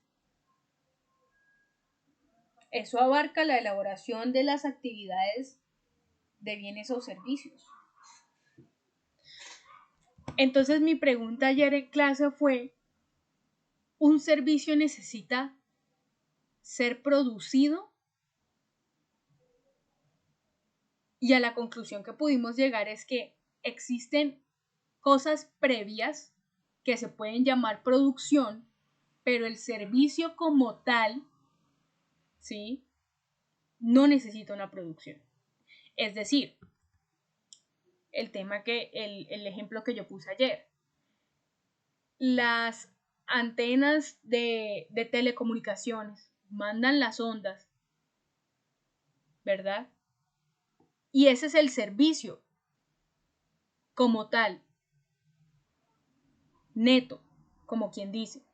Eso abarca la elaboración de las actividades de bienes o servicios. Entonces mi pregunta ayer en clase fue, ¿un servicio necesita ser producido? Y a la conclusión que pudimos llegar es que existen cosas previas que se pueden llamar producción, pero el servicio como tal, ¿sí?, no necesita una producción. Es decir, el ejemplo que yo puse ayer, las antenas de telecomunicaciones mandan las ondas, ¿verdad? Y ese es el servicio como tal, neto, como quien dice.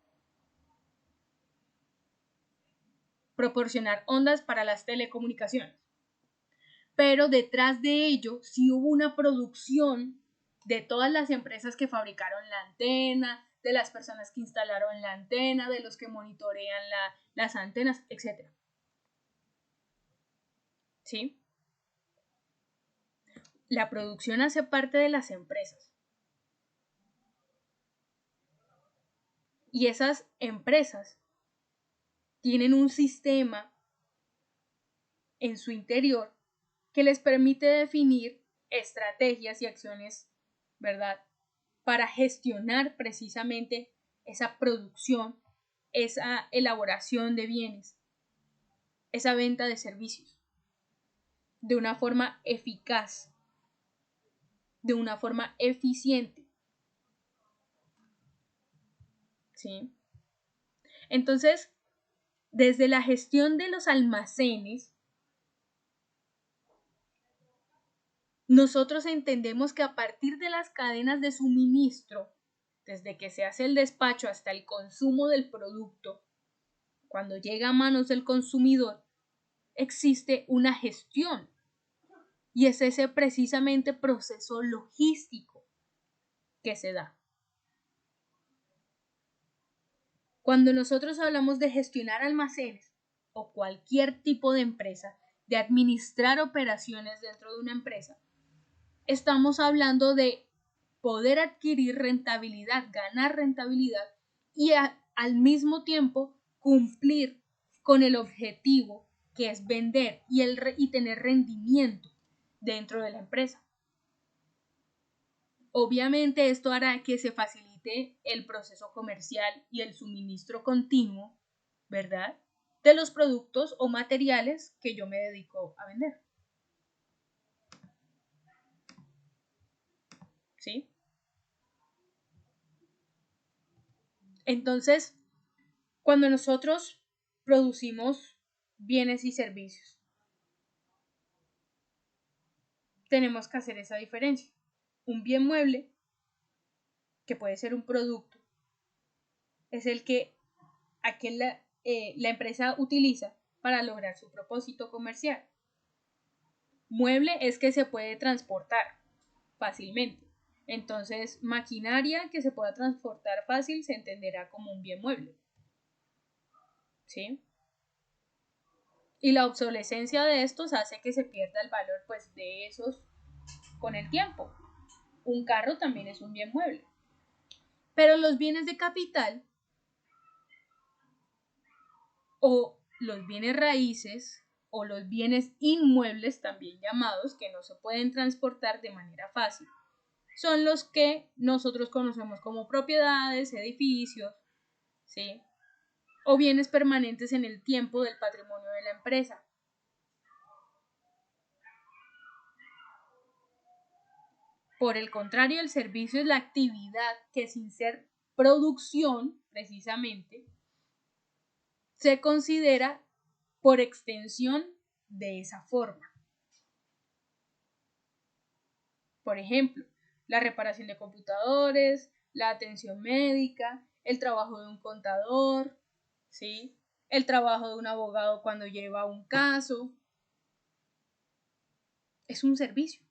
Proporcionar ondas para las telecomunicaciones. Pero detrás de ello sí hubo una producción de todas las empresas que fabricaron la antena, de las personas que instalaron la antena, de los que monitorean las antenas, etc. ¿Sí? La producción hace parte de las empresas. Y esas empresas tienen un sistema en su interior que les permite definir estrategias y acciones, ¿verdad?, para gestionar precisamente esa producción, esa elaboración de bienes, esa venta de servicios, de una forma eficaz, de una forma eficiente. ¿Sí? Entonces, desde la gestión de los almacenes, nosotros entendemos que a partir de las cadenas de suministro, desde que se hace el despacho hasta el consumo del producto, cuando llega a manos del consumidor, existe una gestión. Y es ese precisamente proceso logístico que se da. Cuando nosotros hablamos de gestionar almacenes o cualquier tipo de empresa, de administrar operaciones dentro de una empresa, estamos hablando de poder adquirir rentabilidad, ganar rentabilidad y al mismo tiempo cumplir con el objetivo que es vender y tener rendimiento dentro de la empresa. Obviamente esto hará que se facilite el proceso comercial y el suministro continuo, ¿verdad?, de los productos o materiales que yo me dedico a vender. ¿Sí? Entonces, cuando nosotros producimos bienes y servicios, tenemos que hacer esa diferencia. Un bien mueble, que puede ser un producto, es el que la empresa utiliza para lograr su propósito comercial. Mueble es que se puede transportar fácilmente. Entonces, maquinaria que se pueda transportar fácil se entenderá como un bien mueble. ¿Sí? Y la obsolescencia de estos hace que se pierda el valor, pues, de esos con el tiempo. Un carro también es un bien mueble. Pero los bienes de capital o los bienes raíces o los bienes inmuebles, también llamados, que no se pueden transportar de manera fácil, son los que nosotros conocemos como propiedades, edificios, ¿sí?, o bienes permanentes en el tiempo del patrimonio de la empresa. Por el contrario, el servicio es la actividad que, sin ser producción, precisamente, se considera por extensión de esa forma. Por ejemplo, la reparación de computadores, la atención médica, el trabajo de un contador, ¿sí?, el trabajo de un abogado cuando lleva un caso. Es un servicio.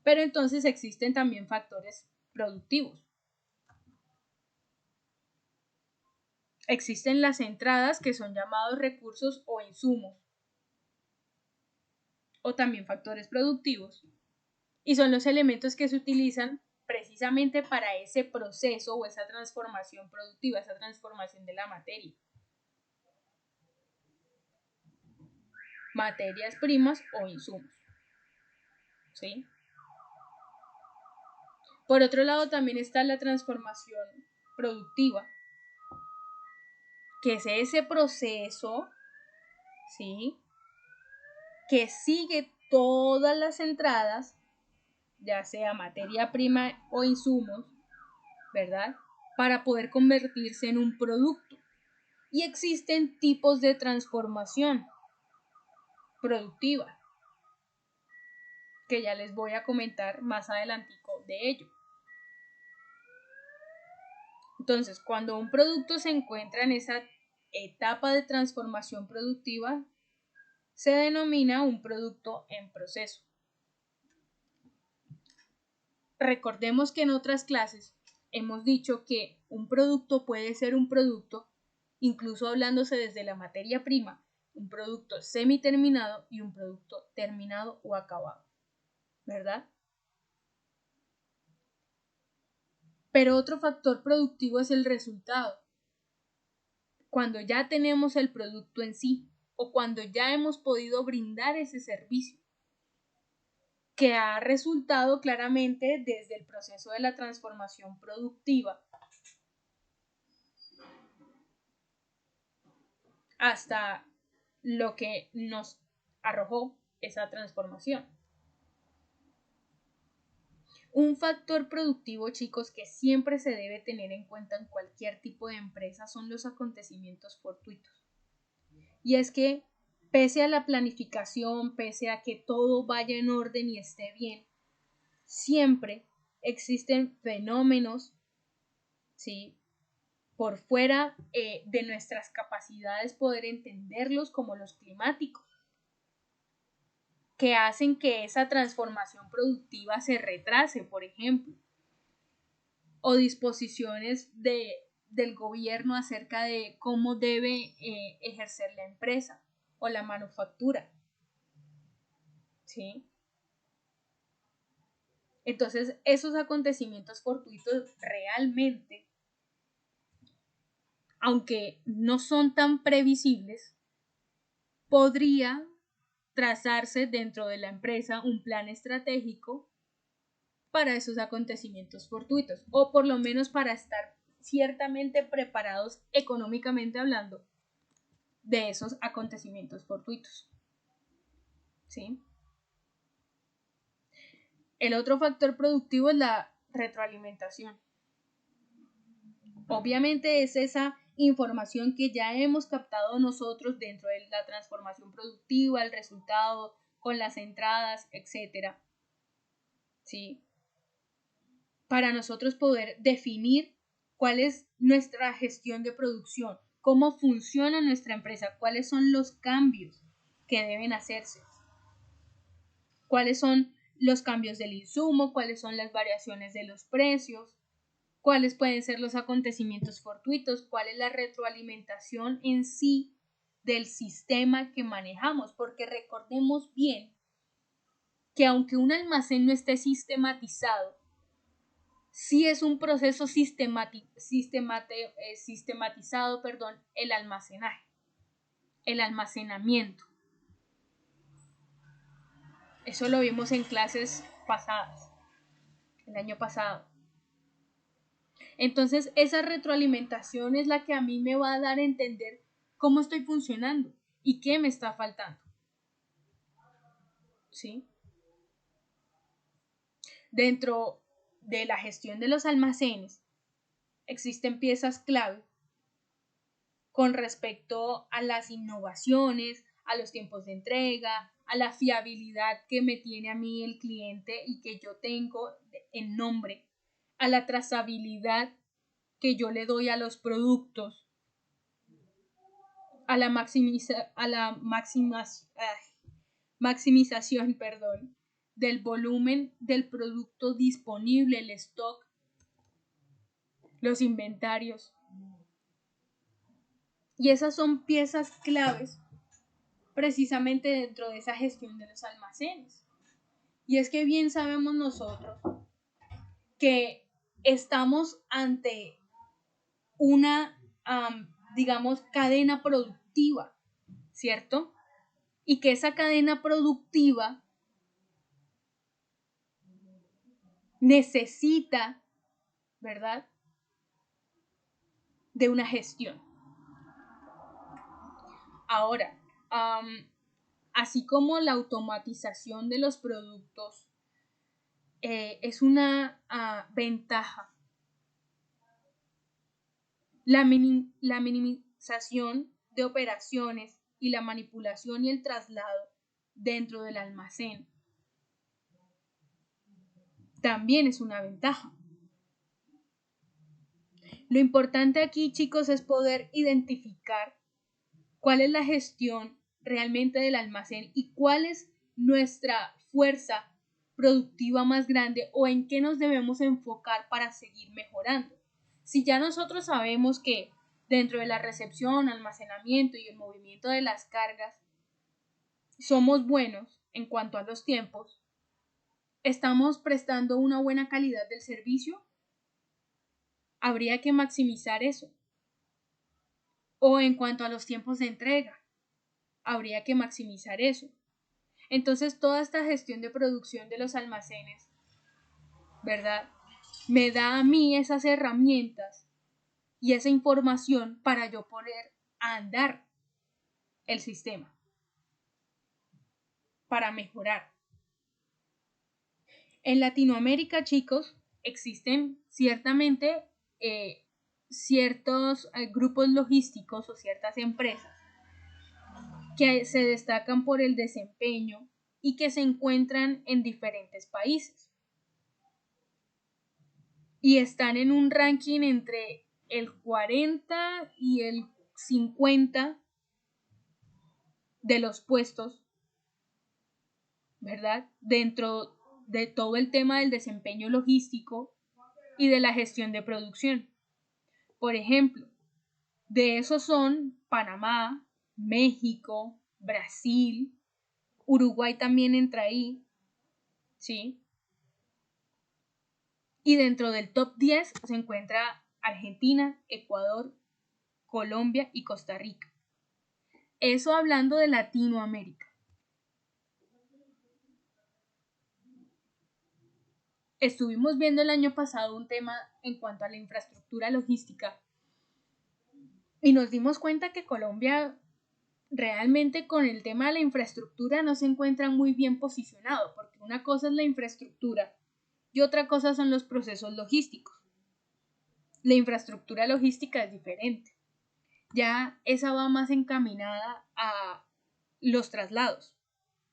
Pero entonces existen también factores productivos. Existen las entradas, que son llamados recursos o insumos, o también factores productivos, y son los elementos que se utilizan precisamente para ese proceso o esa transformación productiva, esa transformación de la materia. Materias primas o insumos. ¿Sí? Por otro lado, también está la transformación productiva, que es ese proceso, ¿sí?, que sigue todas las entradas, ya sea materia prima o insumos, ¿verdad?, para poder convertirse en un producto. Y existen tipos de transformación productiva, que ya les voy a comentar más adelantico de ello. Entonces, cuando un producto se encuentra en esa etapa de transformación productiva, se denomina un producto en proceso. Recordemos que en otras clases hemos dicho que un producto puede ser un producto, incluso hablándose desde la materia prima, un producto semiterminado y un producto terminado o acabado, ¿verdad? Pero otro factor productivo es el resultado. Cuando ya tenemos el producto en sí o cuando ya hemos podido brindar ese servicio, que ha resultado claramente desde el proceso de la transformación productiva hasta lo que nos arrojó esa transformación. Un factor productivo, chicos, que siempre se debe tener en cuenta en cualquier tipo de empresa son los acontecimientos fortuitos. Y es que pese a la planificación, pese a que todo vaya en orden y esté bien, siempre existen fenómenos, ¿sí?, por fuera de nuestras capacidades poder entenderlos, como los climáticos, que hacen que esa transformación productiva se retrase, por ejemplo, o disposiciones del gobierno acerca de cómo debe ejercer la empresa o la manufactura, ¿sí? Entonces, esos acontecimientos fortuitos realmente, aunque no son tan previsibles, podría trazarse dentro de la empresa un plan estratégico para esos acontecimientos fortuitos, o por lo menos para estar ciertamente preparados económicamente hablando de esos acontecimientos fortuitos. ¿Sí? El otro factor productivo es la retroalimentación. Obviamente es esa información que ya hemos captado nosotros dentro de la transformación productiva, el resultado con las entradas, etc. ¿Sí? Para nosotros poder definir cuál es nuestra gestión de producción, cómo funciona nuestra empresa, cuáles son los cambios que deben hacerse, cuáles son los cambios del insumo, cuáles son las variaciones de los precios, cuáles pueden ser los acontecimientos fortuitos, cuál es la retroalimentación en sí del sistema que manejamos, porque recordemos bien que aunque un almacén no esté sistematizado, sí es un proceso sistematizado, el almacenaje, el almacenamiento. Eso lo vimos en clases pasadas, el año pasado. Entonces, esa retroalimentación es la que a mí me va a dar a entender cómo estoy funcionando y qué me está faltando. ¿Sí? Dentro de la gestión de los almacenes existen piezas clave con respecto a las innovaciones, a los tiempos de entrega, a la fiabilidad que me tiene a mí el cliente y que yo tengo en nombre, a la trazabilidad que yo le doy a los productos, a la maximización del volumen del producto disponible, el stock, los inventarios. Y esas son piezas claves precisamente dentro de esa gestión de los almacenes. Y es que bien sabemos nosotros que estamos ante una, digamos, cadena productiva, ¿cierto? Y que esa cadena productiva necesita, ¿verdad?, de una gestión. Ahora, así como la automatización de los productos es una ventaja, la minimización de operaciones y la manipulación y el traslado dentro del almacén también es una ventaja. Lo importante aquí, chicos, es poder identificar cuál es la gestión realmente del almacén y cuál es nuestra fuerza productiva más grande o en qué nos debemos enfocar para seguir mejorando. Si ya nosotros sabemos que dentro de la recepción, almacenamiento y el movimiento de las cargas somos buenos en cuanto a los tiempos, ¿estamos prestando una buena calidad del servicio? Habría que maximizar eso. O en cuanto a los tiempos de entrega, habría que maximizar eso. Entonces, toda esta gestión de producción de los almacenes, ¿verdad?, me da a mí esas herramientas y esa información para yo poder andar el sistema, para mejorar. En Latinoamérica, chicos, existen ciertamente ciertos grupos logísticos o ciertas empresas que se destacan por el desempeño y que se encuentran en diferentes países. Y están en un ranking entre el 40 y el 50 de los puestos, ¿verdad?, dentro de todo el tema del desempeño logístico y de la gestión de producción. Por ejemplo, de esos son Panamá, México, Brasil, Uruguay también entra ahí, ¿sí? Y dentro del top 10 se encuentra Argentina, Ecuador, Colombia y Costa Rica. Eso hablando de Latinoamérica. Estuvimos viendo el año pasado un tema en cuanto a la infraestructura logística y nos dimos cuenta que Colombia realmente con el tema de la infraestructura no se encuentra muy bien posicionado, porque una cosa es la infraestructura y otra cosa son los procesos logísticos. La infraestructura logística es diferente. Ya esa va más encaminada a los traslados,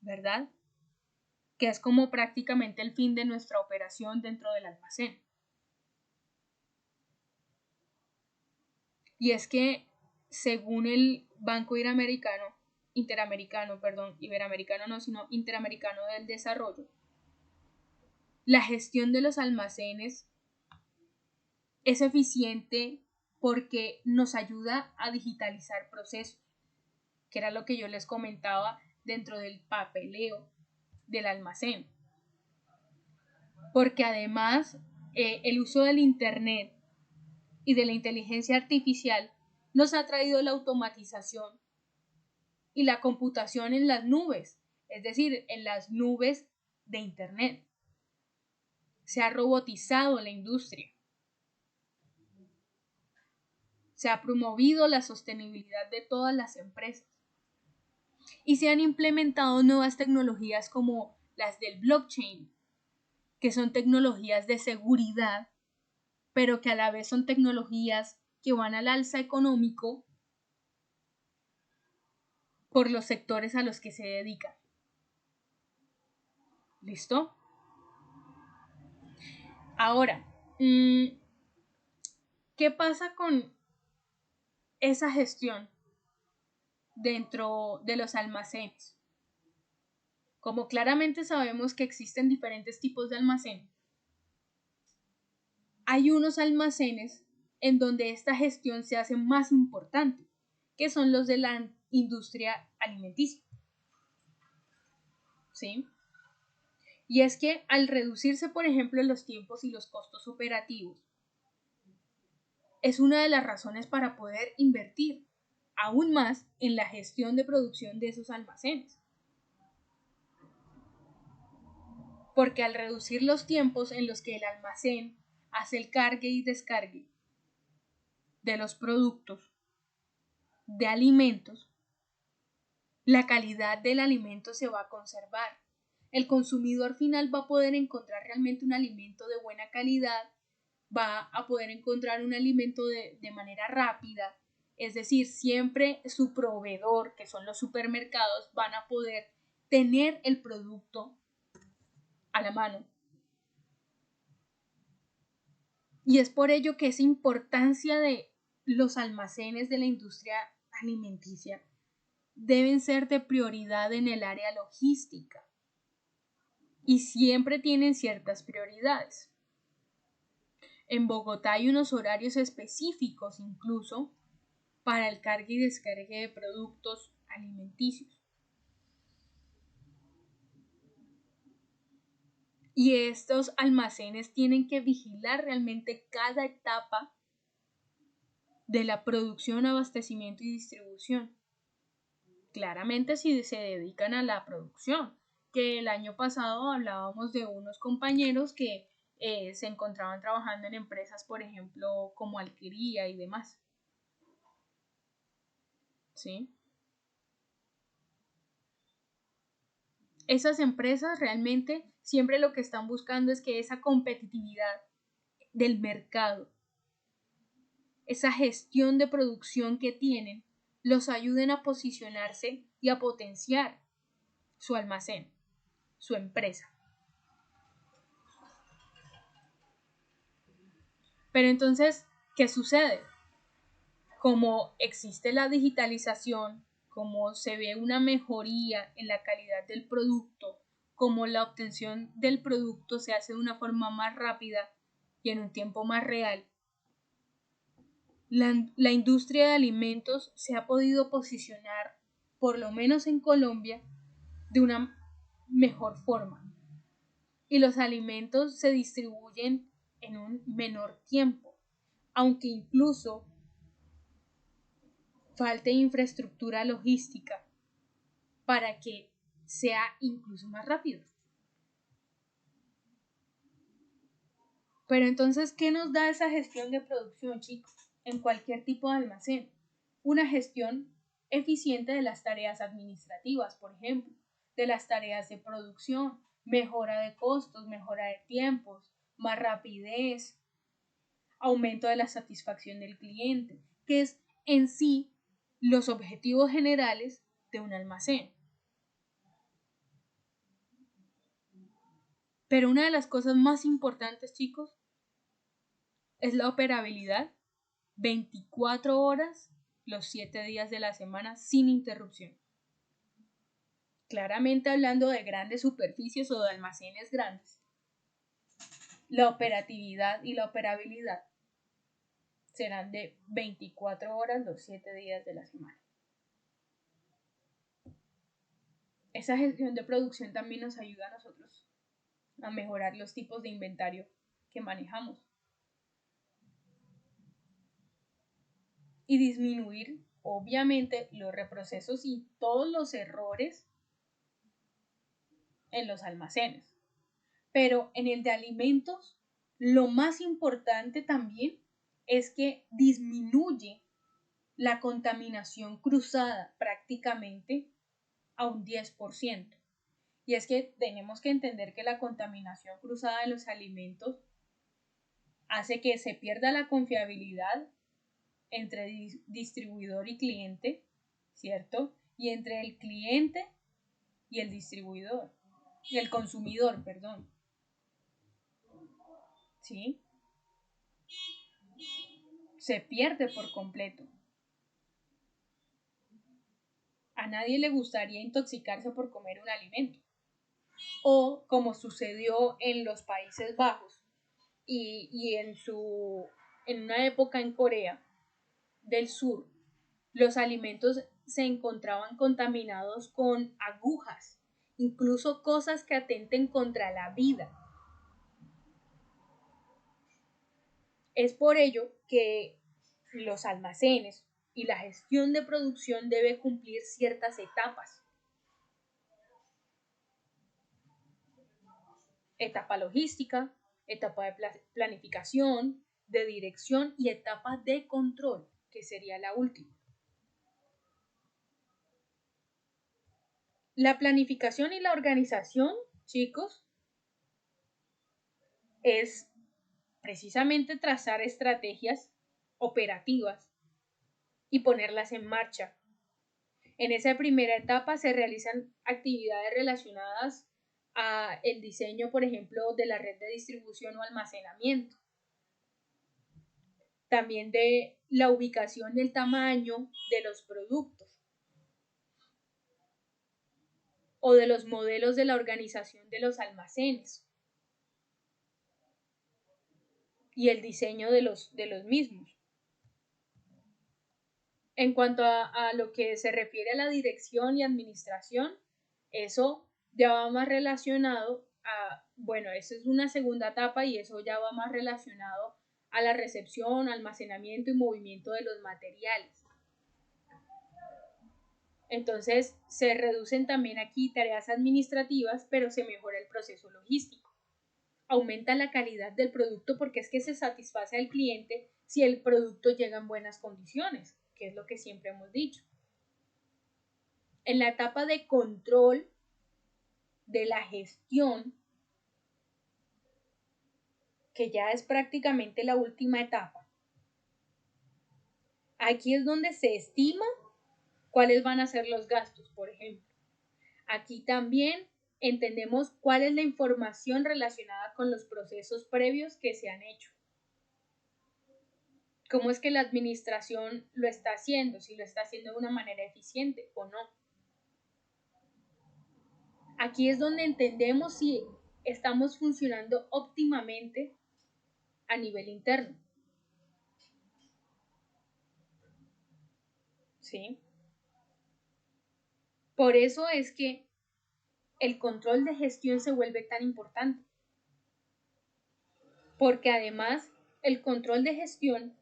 ¿verdad?, que es como prácticamente el fin de nuestra operación dentro del almacén. Y es que, según el Banco Interamericano del Desarrollo, la gestión de los almacenes es eficiente porque nos ayuda a digitalizar procesos, que era lo que yo les comentaba dentro del papeleo del almacén. Porque además el uso del Internet y de la inteligencia artificial nos ha traído la automatización y la computación en las nubes, es decir, en las nubes de Internet. Se ha robotizado la industria. Se ha promovido la sostenibilidad de todas las empresas. Y se han implementado nuevas tecnologías como las del blockchain, que son tecnologías de seguridad, pero que a la vez son tecnologías que van al alza económico por los sectores a los que se dedican. ¿Listo? Ahora, ¿qué pasa con esa gestión dentro de los almacenes? Como claramente sabemos que existen diferentes tipos de almacén, hay unos almacenes en donde esta gestión se hace más importante, que son los de la industria alimenticia. ¿Sí? Y es que al reducirse, por ejemplo, los tiempos y los costos operativos, es una de las razones para poder invertir aún más en la gestión de producción de esos almacenes. Porque al reducir los tiempos en los que el almacén hace el cargue y descargue de los productos de alimentos, la calidad del alimento se va a conservar. El consumidor final va a poder encontrar realmente un alimento de buena calidad, va a poder encontrar un alimento de manera rápida, es decir, siempre su proveedor, que son los supermercados, van a poder tener el producto a la mano. Y es por ello que esa importancia de los almacenes de la industria alimenticia deben ser de prioridad en el área logística. Y siempre tienen ciertas prioridades. En Bogotá hay unos horarios específicos incluso para el cargue y descargue de productos alimenticios. Y estos almacenes tienen que vigilar realmente cada etapa de la producción, abastecimiento y distribución. Claramente si se dedican a la producción, que el año pasado hablábamos de unos compañeros que se encontraban trabajando en empresas, por ejemplo, como alquería y demás. ¿Sí? Esas empresas realmente siempre lo que están buscando es que esa competitividad del mercado, esa gestión de producción que tienen, los ayuden a posicionarse y a potenciar su almacén, su empresa. Pero entonces, ¿qué sucede? Como existe la digitalización, como se ve una mejoría en la calidad del producto, como la obtención del producto se hace de una forma más rápida y en un tiempo más real, la industria de alimentos se ha podido posicionar, por lo menos en Colombia, de una mejor forma. Y los alimentos se distribuyen en un menor tiempo, aunque incluso falte infraestructura logística para que sea incluso más rápido. Pero entonces, ¿qué nos da esa gestión de producción, chicos? En cualquier tipo de almacén. Una gestión eficiente de las tareas administrativas, por ejemplo, de las tareas de producción, mejora de costos, mejora de tiempos, más rapidez, aumento de la satisfacción del cliente, que es en sí los objetivos generales de un almacén. Pero una de las cosas más importantes, chicos, es la operabilidad 24 horas los 7 días de la semana sin interrupción. Claramente hablando de grandes superficies o de almacenes grandes, la operatividad y la operabilidad serán de 24 horas los 7 días de la semana. Esa gestión de producción también nos ayuda a nosotros a mejorar los tipos de inventario que manejamos y disminuir, obviamente, los reprocesos y todos los errores en los almacenes. Pero en el de alimentos, lo más importante también es que disminuye la contaminación cruzada prácticamente a un 10%. Y es que tenemos que entender que la contaminación cruzada de los alimentos hace que se pierda la confiabilidad entre distribuidor y cliente, ¿cierto? Y entre el cliente y el distribuidor, y el consumidor, perdón. ¿Sí? Se pierde por completo. A nadie le gustaría intoxicarse por comer un alimento. O como sucedió en los Países Bajos y en una época en Corea del Sur, Los alimentos se encontraban contaminados con agujas, incluso cosas que atenten contra la vida. Es por ello que los almacenes y la gestión de producción debe cumplir ciertas etapas. Etapa logística, etapa de planificación, de dirección y etapa de control, que sería la última. La planificación y la organización, chicos, es precisamente trazar estrategias operativas y ponerlas en marcha. En esa primera etapa se realizan actividades relacionadas a el diseño, por ejemplo, de la red de distribución o almacenamiento. También de la ubicación y el tamaño de los productos o de los modelos de la organización de los almacenes y el diseño de los mismos. En cuanto a lo que se refiere a la dirección y administración, eso ya va más relacionado a, bueno, eso es una segunda etapa y eso ya va más relacionado a la recepción, almacenamiento y movimiento de los materiales. Entonces, se reducen también aquí tareas administrativas, pero se mejora el proceso logístico. Aumenta la calidad del producto porque es que se satisface al cliente si el producto llega en buenas condiciones, que es lo que siempre hemos dicho. En la etapa de control de la gestión, que ya es prácticamente la última etapa, aquí es donde se estima cuáles van a ser los gastos, por ejemplo. Aquí también entendemos cuál es la información relacionada con los procesos previos que se han hecho. Cómo es que la administración lo está haciendo, si lo está haciendo de una manera eficiente o no. Aquí es donde entendemos si estamos funcionando óptimamente a nivel interno. ¿Sí? Por eso es que el control de gestión se vuelve tan importante. Porque además el control de gestión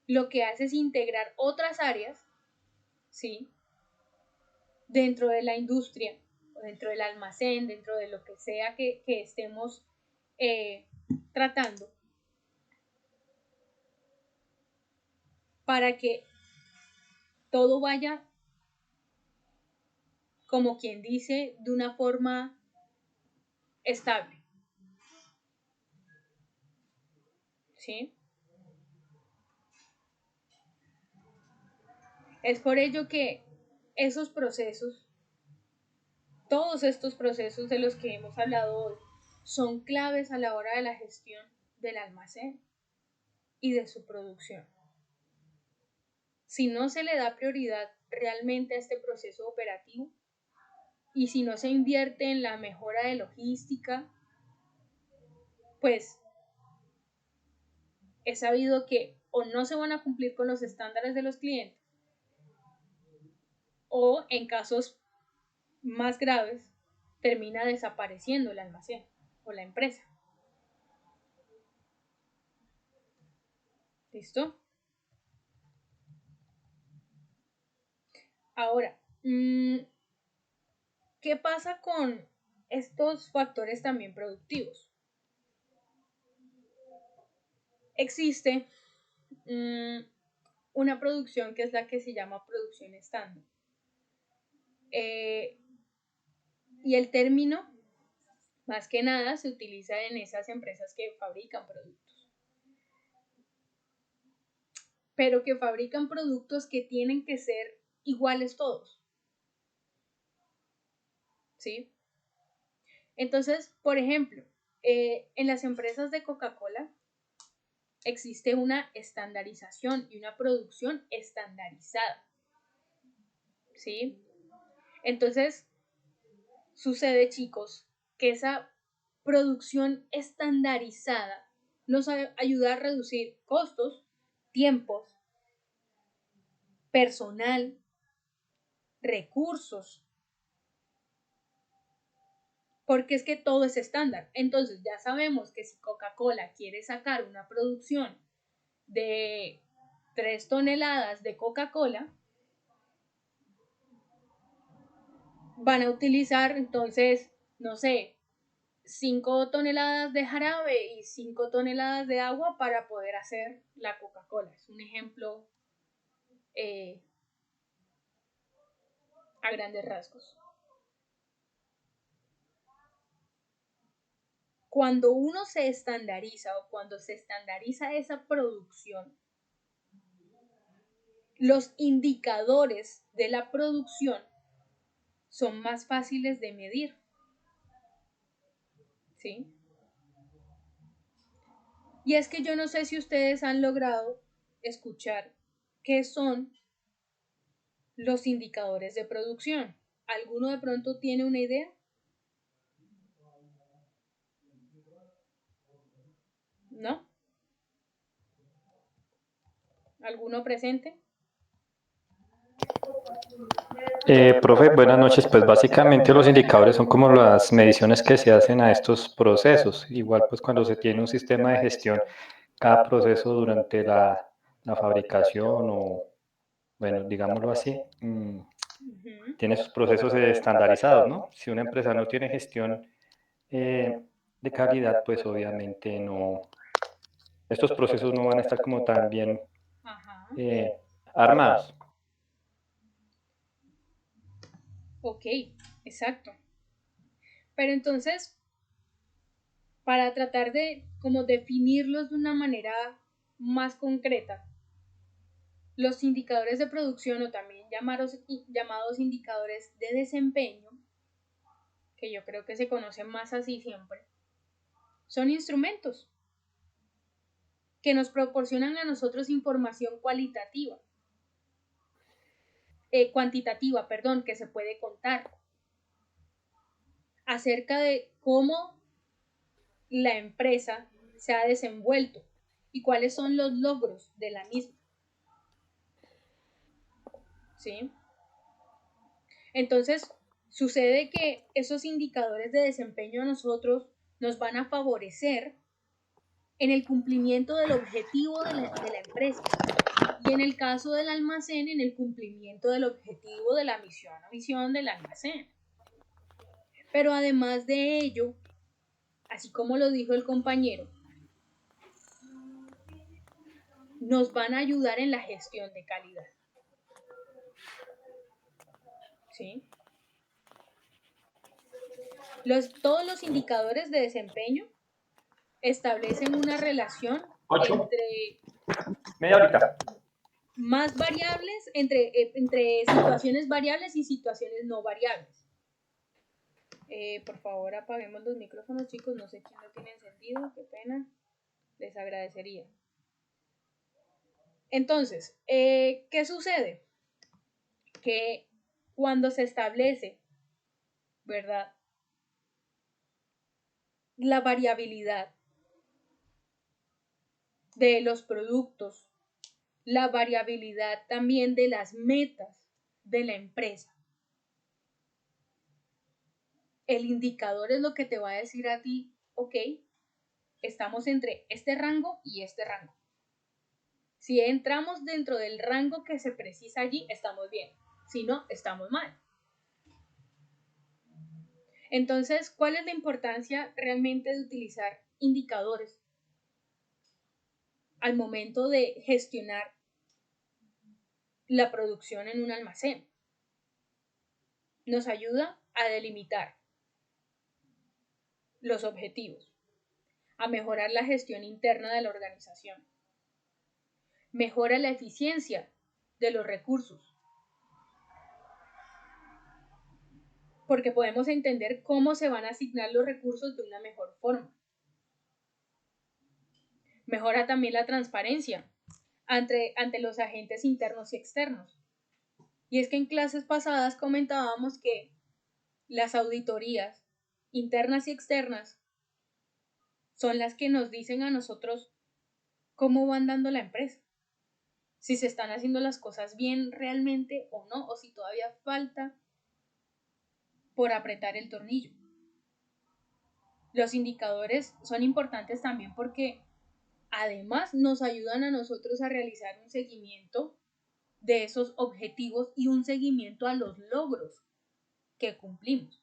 lo que hace es integrar otras áreas, ¿sí? Dentro de la industria, o dentro del almacén, dentro de lo que sea que estemos tratando, para que todo vaya, como quien dice, de una forma estable. ¿Sí? Es por ello que esos procesos, todos estos procesos de los que hemos hablado hoy, son claves a la hora de la gestión del almacén y de su producción. Si no se le da prioridad realmente a este proceso operativo y si no se invierte en la mejora de logística, pues es sabido que o no se van a cumplir con los estándares de los clientes o en casos más graves termina desapareciendo el almacén o la empresa. ¿Listo? Ahora, ¿qué pasa con estos factores también productivos? Existe una producción que es la que se llama producción estándar. Y el término, más que nada, se utiliza en esas empresas que fabrican productos. Pero que fabrican productos que tienen que ser iguales todos. ¿Sí? Entonces, por ejemplo, en las empresas de Coca-Cola existe una estandarización y una producción estandarizada. ¿Sí? Entonces, sucede, chicos, que esa producción estandarizada nos ayuda a reducir costos, tiempos, personal, recursos, porque es que todo es estándar. Entonces ya sabemos que si Coca-Cola quiere sacar una producción de 3 toneladas de Coca-Cola, van a utilizar entonces, no sé, 5 toneladas de jarabe y 5 toneladas de agua para poder hacer la Coca-Cola. Es un ejemplo a grandes rasgos. Cuando uno se estandariza o cuando se estandariza esa producción, los indicadores de la producción son más fáciles de medir. ¿Sí? Y es que yo no sé si ustedes han logrado escuchar qué son los indicadores de producción. ¿Alguno de pronto tiene una idea? ¿No? ¿Alguno presente? Profe, buenas noches. Pues básicamente los indicadores son como las mediciones que se hacen a estos procesos. Igual pues cuando se tiene un sistema de gestión, cada proceso durante la fabricación o, bueno, digámoslo así, tiene sus procesos estandarizados, ¿no? Si una empresa no tiene gestión de calidad, pues obviamente no, estos procesos no van a estar como tan bien armados. Ok, exacto. Pero entonces, para tratar de como definirlos de una manera más concreta, los indicadores de producción o también llamados indicadores de desempeño, que yo creo que se conocen más así siempre, son instrumentos que nos proporcionan a nosotros información cuantitativa, que se puede contar acerca de cómo la empresa se ha desenvuelto y cuáles son los logros de la misma. ¿Sí? Entonces, sucede que esos indicadores de desempeño a nosotros nos van a favorecer en el cumplimiento del objetivo de la empresa y en el caso del almacén, en el cumplimiento del objetivo de la misión o visión del almacén. Pero además de ello, así como lo dijo el compañero, nos van a ayudar en la gestión de calidad. ¿Sí? Todos los indicadores de desempeño establecen una relación entre Media horita. más variables, entre situaciones variables y situaciones no variables. Por favor, apaguemos los micrófonos, chicos. No sé quién lo tiene encendido. Qué pena. Les agradecería. Entonces, ¿qué sucede? Que cuando se establece, ¿verdad?, la variabilidad de los productos, la variabilidad también de las metas de la empresa. El indicador es lo que te va a decir a ti, ok, estamos entre este rango y este rango. Si entramos dentro del rango que se precisa allí, estamos bien. Si no, estamos mal. Entonces, ¿cuál es la importancia realmente de utilizar indicadores al momento de gestionar la producción en un almacén? Nos ayuda a delimitar los objetivos, a mejorar la gestión interna de la organización, mejora la eficiencia de los recursos, porque podemos entender cómo se van a asignar los recursos de una mejor forma. Mejora también la transparencia ante los agentes internos y externos. Y es que en clases pasadas comentábamos que las auditorías internas y externas son las que nos dicen a nosotros cómo va andando la empresa. si se están haciendo las cosas bien realmente o no, o si todavía falta por apretar el tornillo. Los indicadores son importantes también porque además nos ayudan a nosotros a realizar un seguimiento de esos objetivos y un seguimiento a los logros que cumplimos.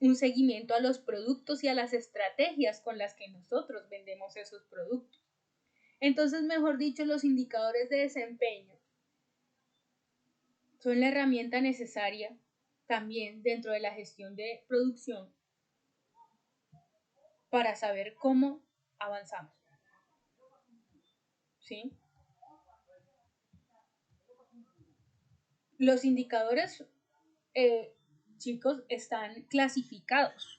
Un seguimiento a los productos y a las estrategias con las que nosotros vendemos esos productos. Entonces, mejor dicho, los indicadores de desempeño son la herramienta necesaria también dentro de la gestión de producción para saber cómo avanzamos. ¿Sí? Los indicadores, chicos, están clasificados.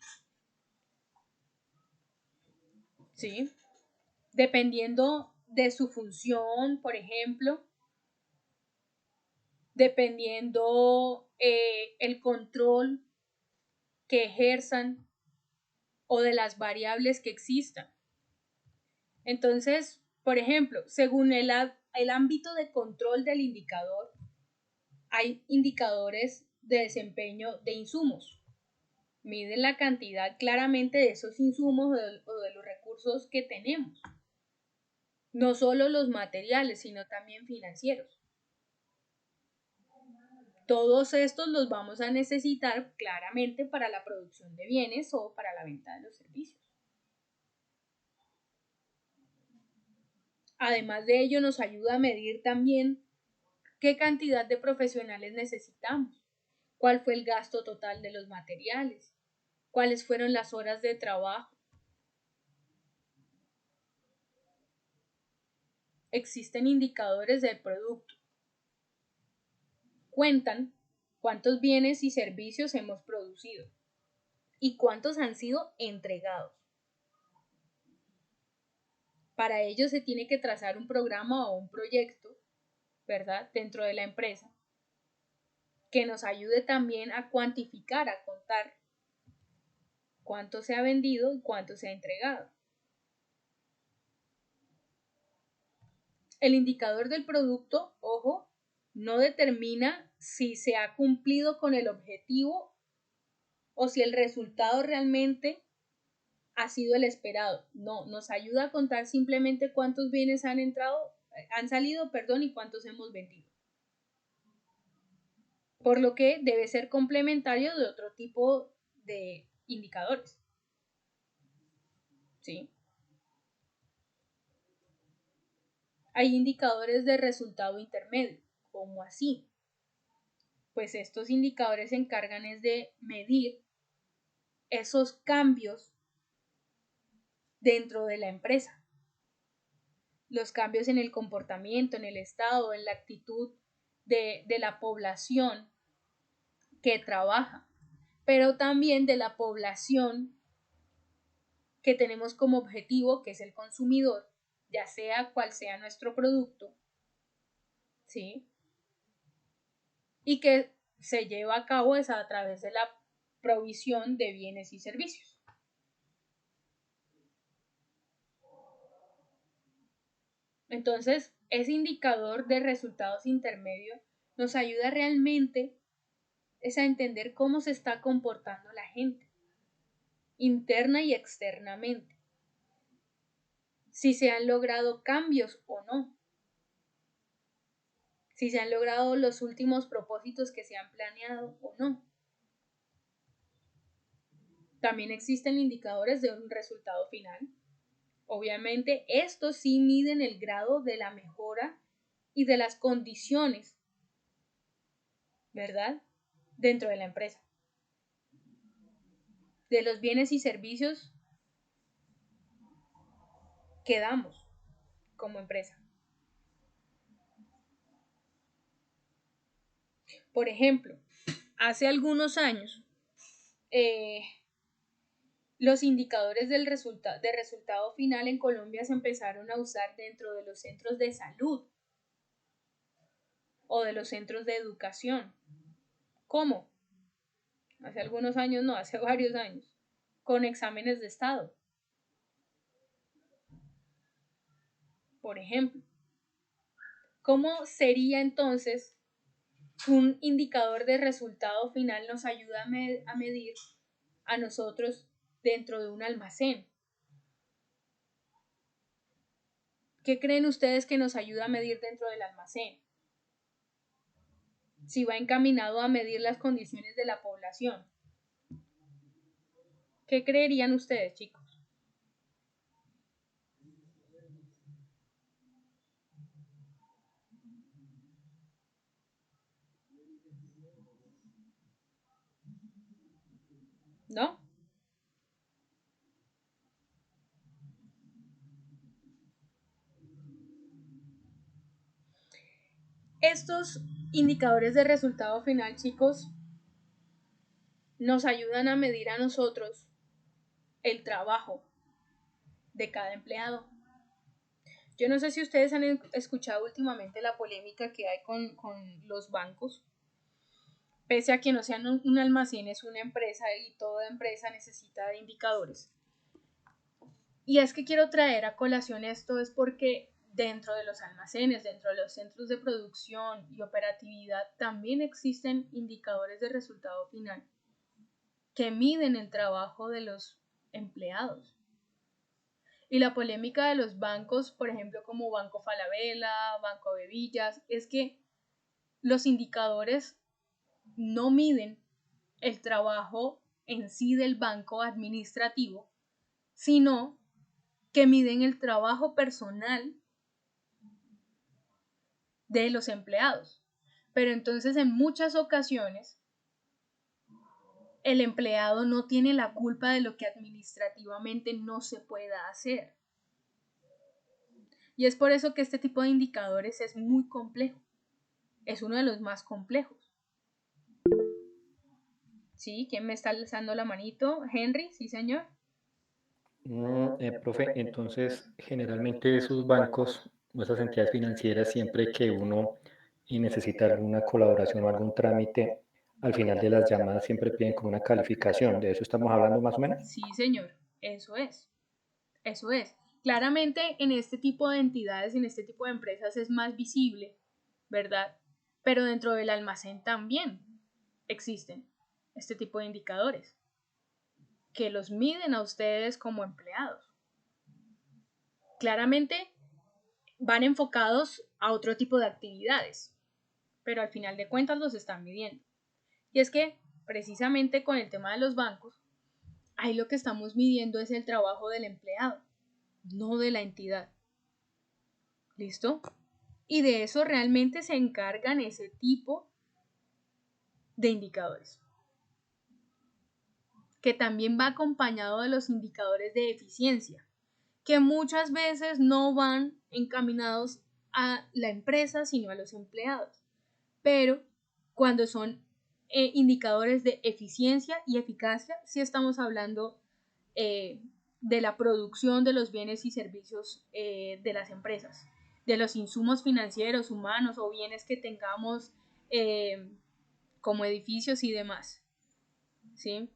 ¿Sí? Dependiendo de su función, por ejemplo, dependiendo el control que ejerzan o de las variables que existan. Entonces, por ejemplo, según el ámbito de control del indicador, hay indicadores de desempeño de insumos. Miden la cantidad claramente de esos insumos o de los recursos que tenemos. No solo los materiales, sino también financieros. Todos estos los vamos a necesitar claramente para la producción de bienes o para la venta de los servicios. Además de ello, nos ayuda a medir también qué cantidad de profesionales necesitamos, cuál fue el gasto total de los materiales, cuáles fueron las horas de trabajo. Existen indicadores del producto. Cuentan cuántos bienes y servicios hemos producido y cuántos han sido entregados. Para ello se tiene que trazar un programa o un proyecto, ¿verdad?, dentro de la empresa, que nos ayude también a cuantificar, a contar cuánto se ha vendido y cuánto se ha entregado. El indicador del producto, ojo, no determina si se ha cumplido con el objetivo o si el resultado realmente ha sido el esperado. No, nos ayuda a contar simplemente cuántos bienes han salido, y cuántos hemos vendido. Por lo que debe ser complementario de otro tipo de indicadores. ¿Sí? Hay indicadores de resultado intermedio. ¿Cómo así? Pues estos indicadores se encargan es de medir esos cambios dentro de la empresa. Los cambios en el comportamiento, en el estado, en la actitud de la población que trabaja, pero también de la población que tenemos como objetivo, que es el consumidor, ya sea cual sea nuestro producto, ¿sí? Y que se lleva a cabo es a través de la provisión de bienes y servicios. Entonces, ese indicador de resultados intermedios nos ayuda realmente es a entender cómo se está comportando la gente, interna y externamente, si se han logrado cambios o no, si se han logrado los últimos propósitos que se han planeado o no. También existen indicadores de un resultado final. Obviamente, estos sí miden el grado de la mejora y de las condiciones, ¿verdad?, dentro de la empresa, de los bienes y servicios que damos como empresa. Por ejemplo, hace algunos años, los indicadores de resultado final en Colombia se empezaron a usar dentro de los centros de salud o de los centros de educación. ¿Cómo? Hace algunos años, no, hace varios años, con exámenes de estado. Por ejemplo, ¿Cómo sería entonces un indicador de resultado final nos ayuda a medir a nosotros dentro de un almacén? ¿Qué creen ustedes que nos ayuda a medir dentro del almacén? Si va encaminado a medir las condiciones de la población. ¿Qué creerían ustedes, chicos? ¿No? Estos indicadores de resultado final, chicos, nos ayudan a medir a nosotros el trabajo de cada empleado. Yo no sé si ustedes han escuchado últimamente la polémica que hay con los bancos. Pese a que no sean un almacén, es una empresa y toda empresa necesita de indicadores. Y es que quiero traer a colación esto es porque dentro de los almacenes, dentro de los centros de producción y operatividad, también existen indicadores de resultado final que miden el trabajo de los empleados. Y la polémica de los bancos, por ejemplo, como Banco Falabella, Banco Bevillas, es que los indicadores no miden el trabajo en sí del banco administrativo, sino que miden el trabajo personal de los empleados. Pero entonces en muchas ocasiones el empleado no tiene la culpa de lo que administrativamente no se pueda hacer. Y es por eso que este tipo de indicadores es muy complejo. Es uno de los más complejos. ¿Sí? ¿Quién me está alzando la manito? ¿Henry? Sí, señor. Profe, entonces generalmente esos bancos o esas entidades financieras, siempre que uno necesita alguna colaboración o algún trámite, al final de las llamadas siempre piden como una calificación. ¿De eso estamos hablando más o menos? Sí, señor. Eso es. Eso es. Claramente en este tipo de entidades, en este tipo de empresas es más visible, ¿verdad? Pero dentro del almacén también existen este tipo de indicadores que los miden a ustedes como empleados. Claramente van enfocados a otro tipo de actividades, pero al final de cuentas los están midiendo. Y es que precisamente con el tema de los bancos, ahí lo que estamos midiendo es el trabajo del empleado, no de la entidad. ¿Listo? Y de eso realmente se encargan ese tipo de indicadores, que también va acompañado de los indicadores de eficiencia, que muchas veces no van encaminados a la empresa, sino a los empleados. Pero cuando son indicadores de eficiencia y eficacia, sí estamos hablando de la producción de los bienes y servicios de las empresas, de los insumos financieros, humanos o bienes que tengamos como edificios y demás. ¿Sí?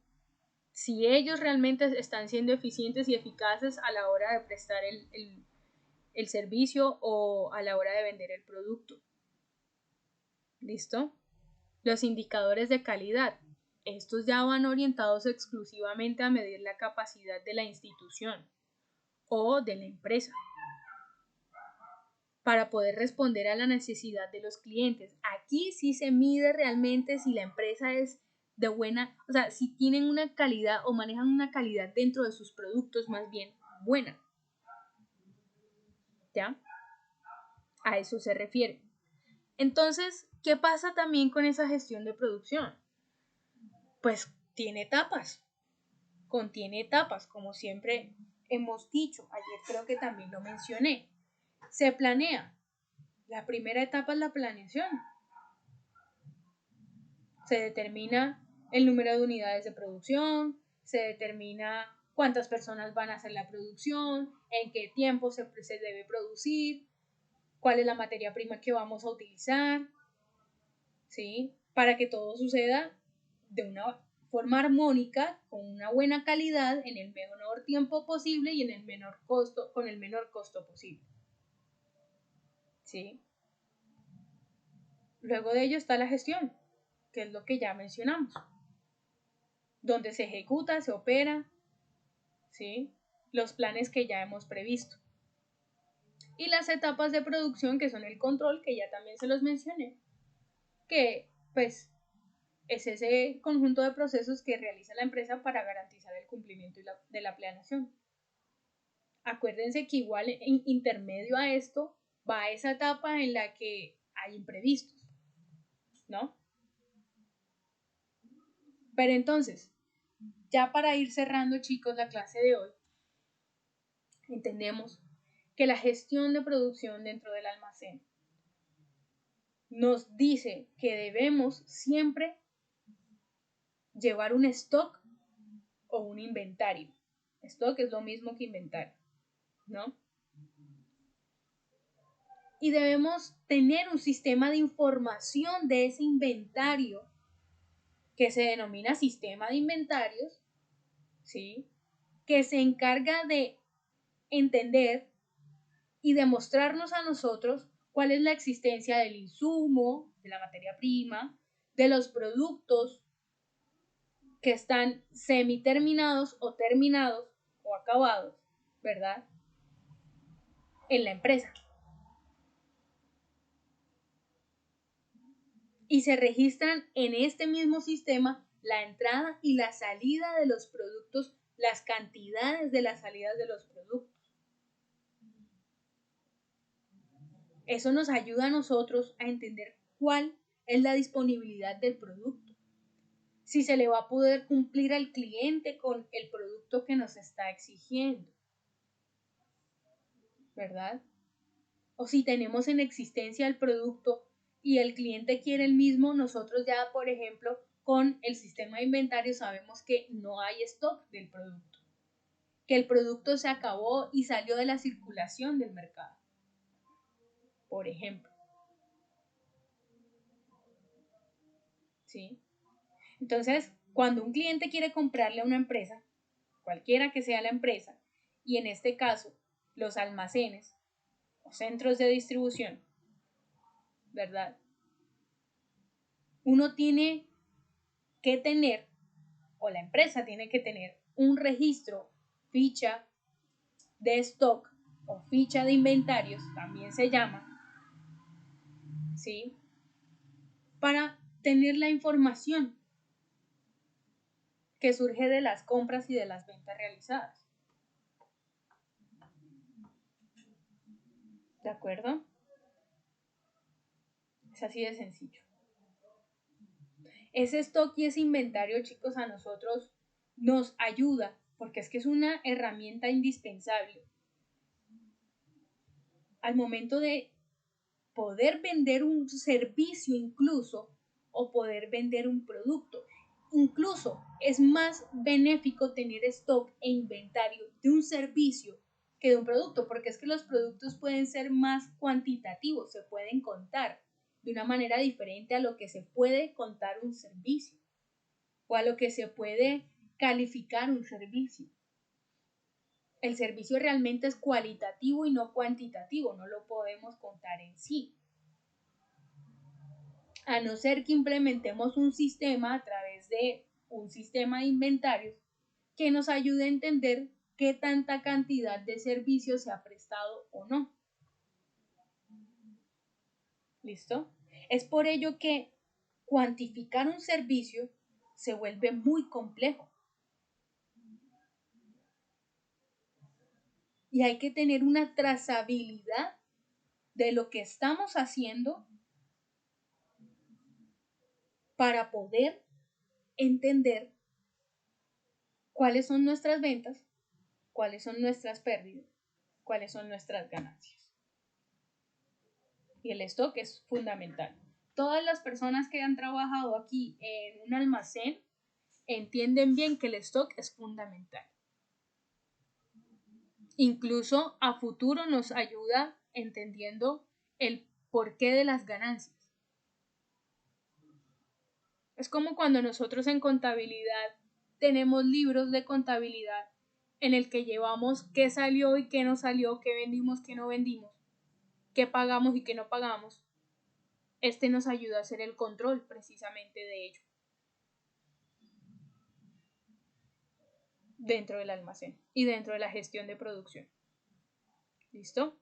Si ellos realmente están siendo eficientes y eficaces a la hora de prestar el servicio o a la hora de vender el producto. ¿Listo? Los indicadores de calidad. Estos ya van orientados exclusivamente a medir la capacidad de la institución o de la empresa para poder responder a la necesidad de los clientes. Aquí sí se mide realmente si la empresa es de buena, o sea, si tienen una calidad o manejan una calidad dentro de sus productos más bien buena. ¿Ya? A eso se refiere. Entonces, ¿qué pasa también con esa gestión de producción? Pues tiene etapas, contiene etapas, como siempre hemos dicho, ayer creo que también lo mencioné. Se planea. La primera etapa es la planeación. Se determina el número de unidades de producción, se determina cuántas personas van a hacer la producción, en qué tiempo se debe producir, cuál es la materia prima que vamos a utilizar, ¿sí? Para que todo suceda de una forma armónica, con una buena calidad, en el menor tiempo posible y en el menor costo, con el menor costo posible. ¿Sí? Luego de ello está la gestión, que es lo que ya mencionamos, donde se ejecuta, se opera, ¿sí? Los planes que ya hemos previsto. Y las etapas de producción, que son el control, que ya también se los mencioné, que pues es ese conjunto de procesos que realiza la empresa para garantizar el cumplimiento de la planeación. Acuérdense que igual en intermedio a esto va esa etapa en la que hay imprevistos, ¿no? Pero entonces, ya para ir cerrando, chicos, la clase de hoy, entendemos que la gestión de producción dentro del almacén nos dice que debemos siempre llevar un stock o un inventario. Stock es lo mismo que inventario, ¿no? Y debemos tener un sistema de información de ese inventario que se denomina sistema de inventarios, ¿sí? Que se encarga de entender y demostrarnos a nosotros cuál es la existencia del insumo, de la materia prima, de los productos que están semiterminados o terminados o acabados, ¿verdad? En la empresa. Y se registran en este mismo sistema la entrada y la salida de los productos, las cantidades de las salidas de los productos. Eso nos ayuda a nosotros a entender cuál es la disponibilidad del producto, si se le va a poder cumplir al cliente con el producto que nos está exigiendo, ¿verdad? O si tenemos en existencia el producto y el cliente quiere el mismo, nosotros ya, por ejemplo, con el sistema de inventario sabemos que no hay stock del producto, que el producto se acabó y salió de la circulación del mercado, por ejemplo. ¿Sí? Entonces, cuando un cliente quiere comprarle a una empresa, cualquiera que sea la empresa, y en este caso los almacenes o centros de distribución, ¿verdad? Uno tiene que tener, o la empresa tiene que tener, un registro, ficha de stock o ficha de inventarios, también se llama, ¿sí? Para tener la información que surge de las compras y de las ventas realizadas. ¿De acuerdo? Es así de sencillo. Ese stock y ese inventario, chicos, a nosotros nos ayuda, porque es que es una herramienta indispensable al momento de poder vender un servicio incluso o poder vender un producto. Incluso es más benéfico tener stock e inventario de un servicio que de un producto, porque es que los productos pueden ser más cuantitativos, se pueden contar de una manera diferente a lo que se puede contar un servicio o a lo que se puede calificar un servicio. El servicio realmente es cualitativo y no cuantitativo, no lo podemos contar en sí. A no ser que implementemos un sistema a través de un sistema de inventarios que nos ayude a entender qué tanta cantidad de servicios se ha prestado o no. ¿Listo? Es por ello que cuantificar un servicio se vuelve muy complejo. Y hay que tener una trazabilidad de lo que estamos haciendo para poder entender cuáles son nuestras ventas, cuáles son nuestras pérdidas, cuáles son nuestras ganancias. Y el stock es fundamental. Todas las personas que han trabajado aquí en un almacén entienden bien que el stock es fundamental. Incluso a futuro nos ayuda entendiendo el porqué de las ganancias. Es como cuando nosotros en contabilidad tenemos libros de contabilidad en el que llevamos qué salió y qué no salió, qué vendimos, qué no vendimos, qué pagamos y qué no pagamos. este nos ayuda a hacer el control precisamente de ello dentro del almacén y dentro de la gestión de producción. ¿Listo?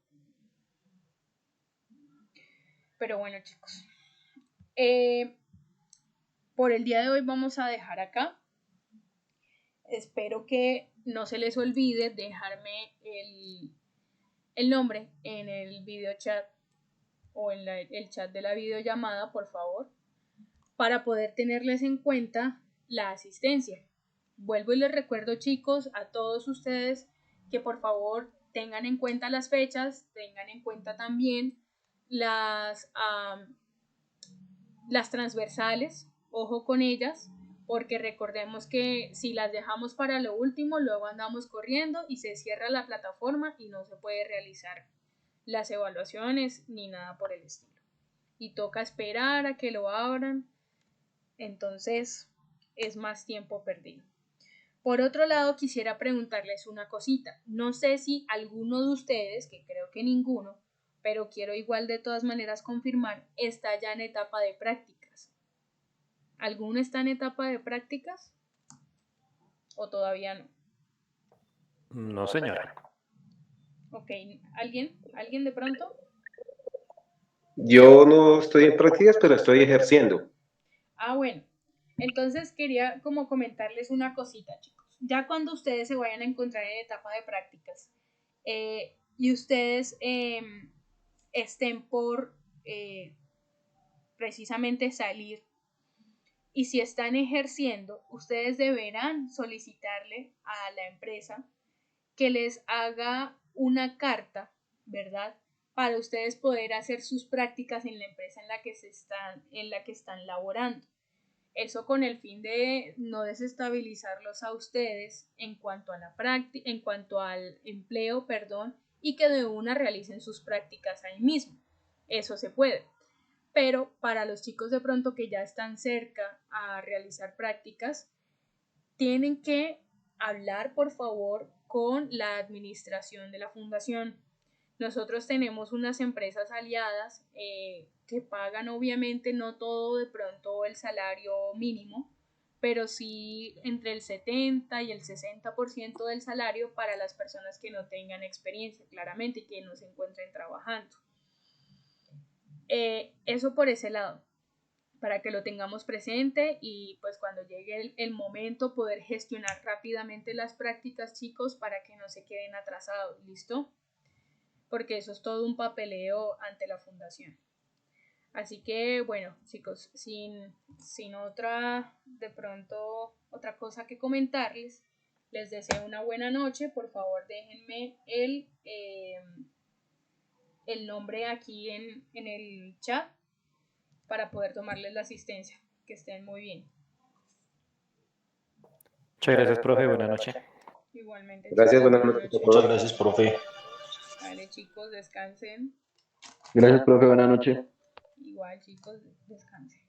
Pero bueno, chicos, por el día de hoy vamos a dejar acá. Espero que no se les olvide dejarme el nombre en el video chat o en el chat de la videollamada, por favor, para poder tenerles en cuenta la asistencia. Vuelvo y les recuerdo, chicos, a todos ustedes que por favor tengan en cuenta las fechas, tengan en cuenta también las transversales, ojo con ellas, porque recordemos que si las dejamos para lo último, luego andamos corriendo y se cierra la plataforma y no se puede realizar las evaluaciones ni nada por el estilo. Y toca esperar a que lo abran, entonces es más tiempo perdido. Por otro lado, quisiera preguntarles una cosita. No sé si alguno de ustedes, que creo que ninguno, pero quiero igual de todas maneras confirmar, está ya en etapa de prácticas. ¿Alguno está en etapa de prácticas? ¿O todavía no? No, señora. Ok, ¿alguien? ¿Alguien de pronto? Yo no estoy en prácticas, pero estoy ejerciendo. Ah, bueno. Entonces quería como comentarles una cosita, chicos. Ya cuando ustedes se vayan a encontrar en etapa de prácticas y ustedes estén por precisamente salir, y si están ejerciendo, ustedes deberán solicitarle a la empresa que les haga una carta, ¿verdad? Para ustedes poder hacer sus prácticas en la empresa en la que están laborando. Eso con el fin de no desestabilizarlos a ustedes en cuanto a en cuanto al empleo, perdón, y que de una realicen sus prácticas ahí mismo. Eso se puede. Pero para los chicos de pronto que ya están cerca a realizar prácticas, tienen que hablar, por favor, con la administración de la fundación. Nosotros tenemos unas empresas aliadas que pagan obviamente no todo de pronto el salario mínimo, pero sí entre el 70 y el 60% del salario para las personas que no tengan experiencia, claramente, y que no se encuentren trabajando. Eso por ese lado, para que lo tengamos presente y pues cuando llegue el momento poder gestionar rápidamente las prácticas, chicos, para que no se queden atrasados, ¿listo? Porque eso es todo un papeleo ante la fundación. Así que bueno, chicos, sin otra, de pronto, otra cosa que comentarles, les deseo una buena noche. Por favor, déjenme el nombre aquí en el chat para poder tomarles la asistencia. Que estén muy bien. Muchas gracias, profe. Buenas noches. Igualmente, Gracias, chicos, buenas noches a Muchas todos. gracias, profe. Vale, chicos, descansen. Gracias, profe. Buenas noches. Igual, chicos, descansen.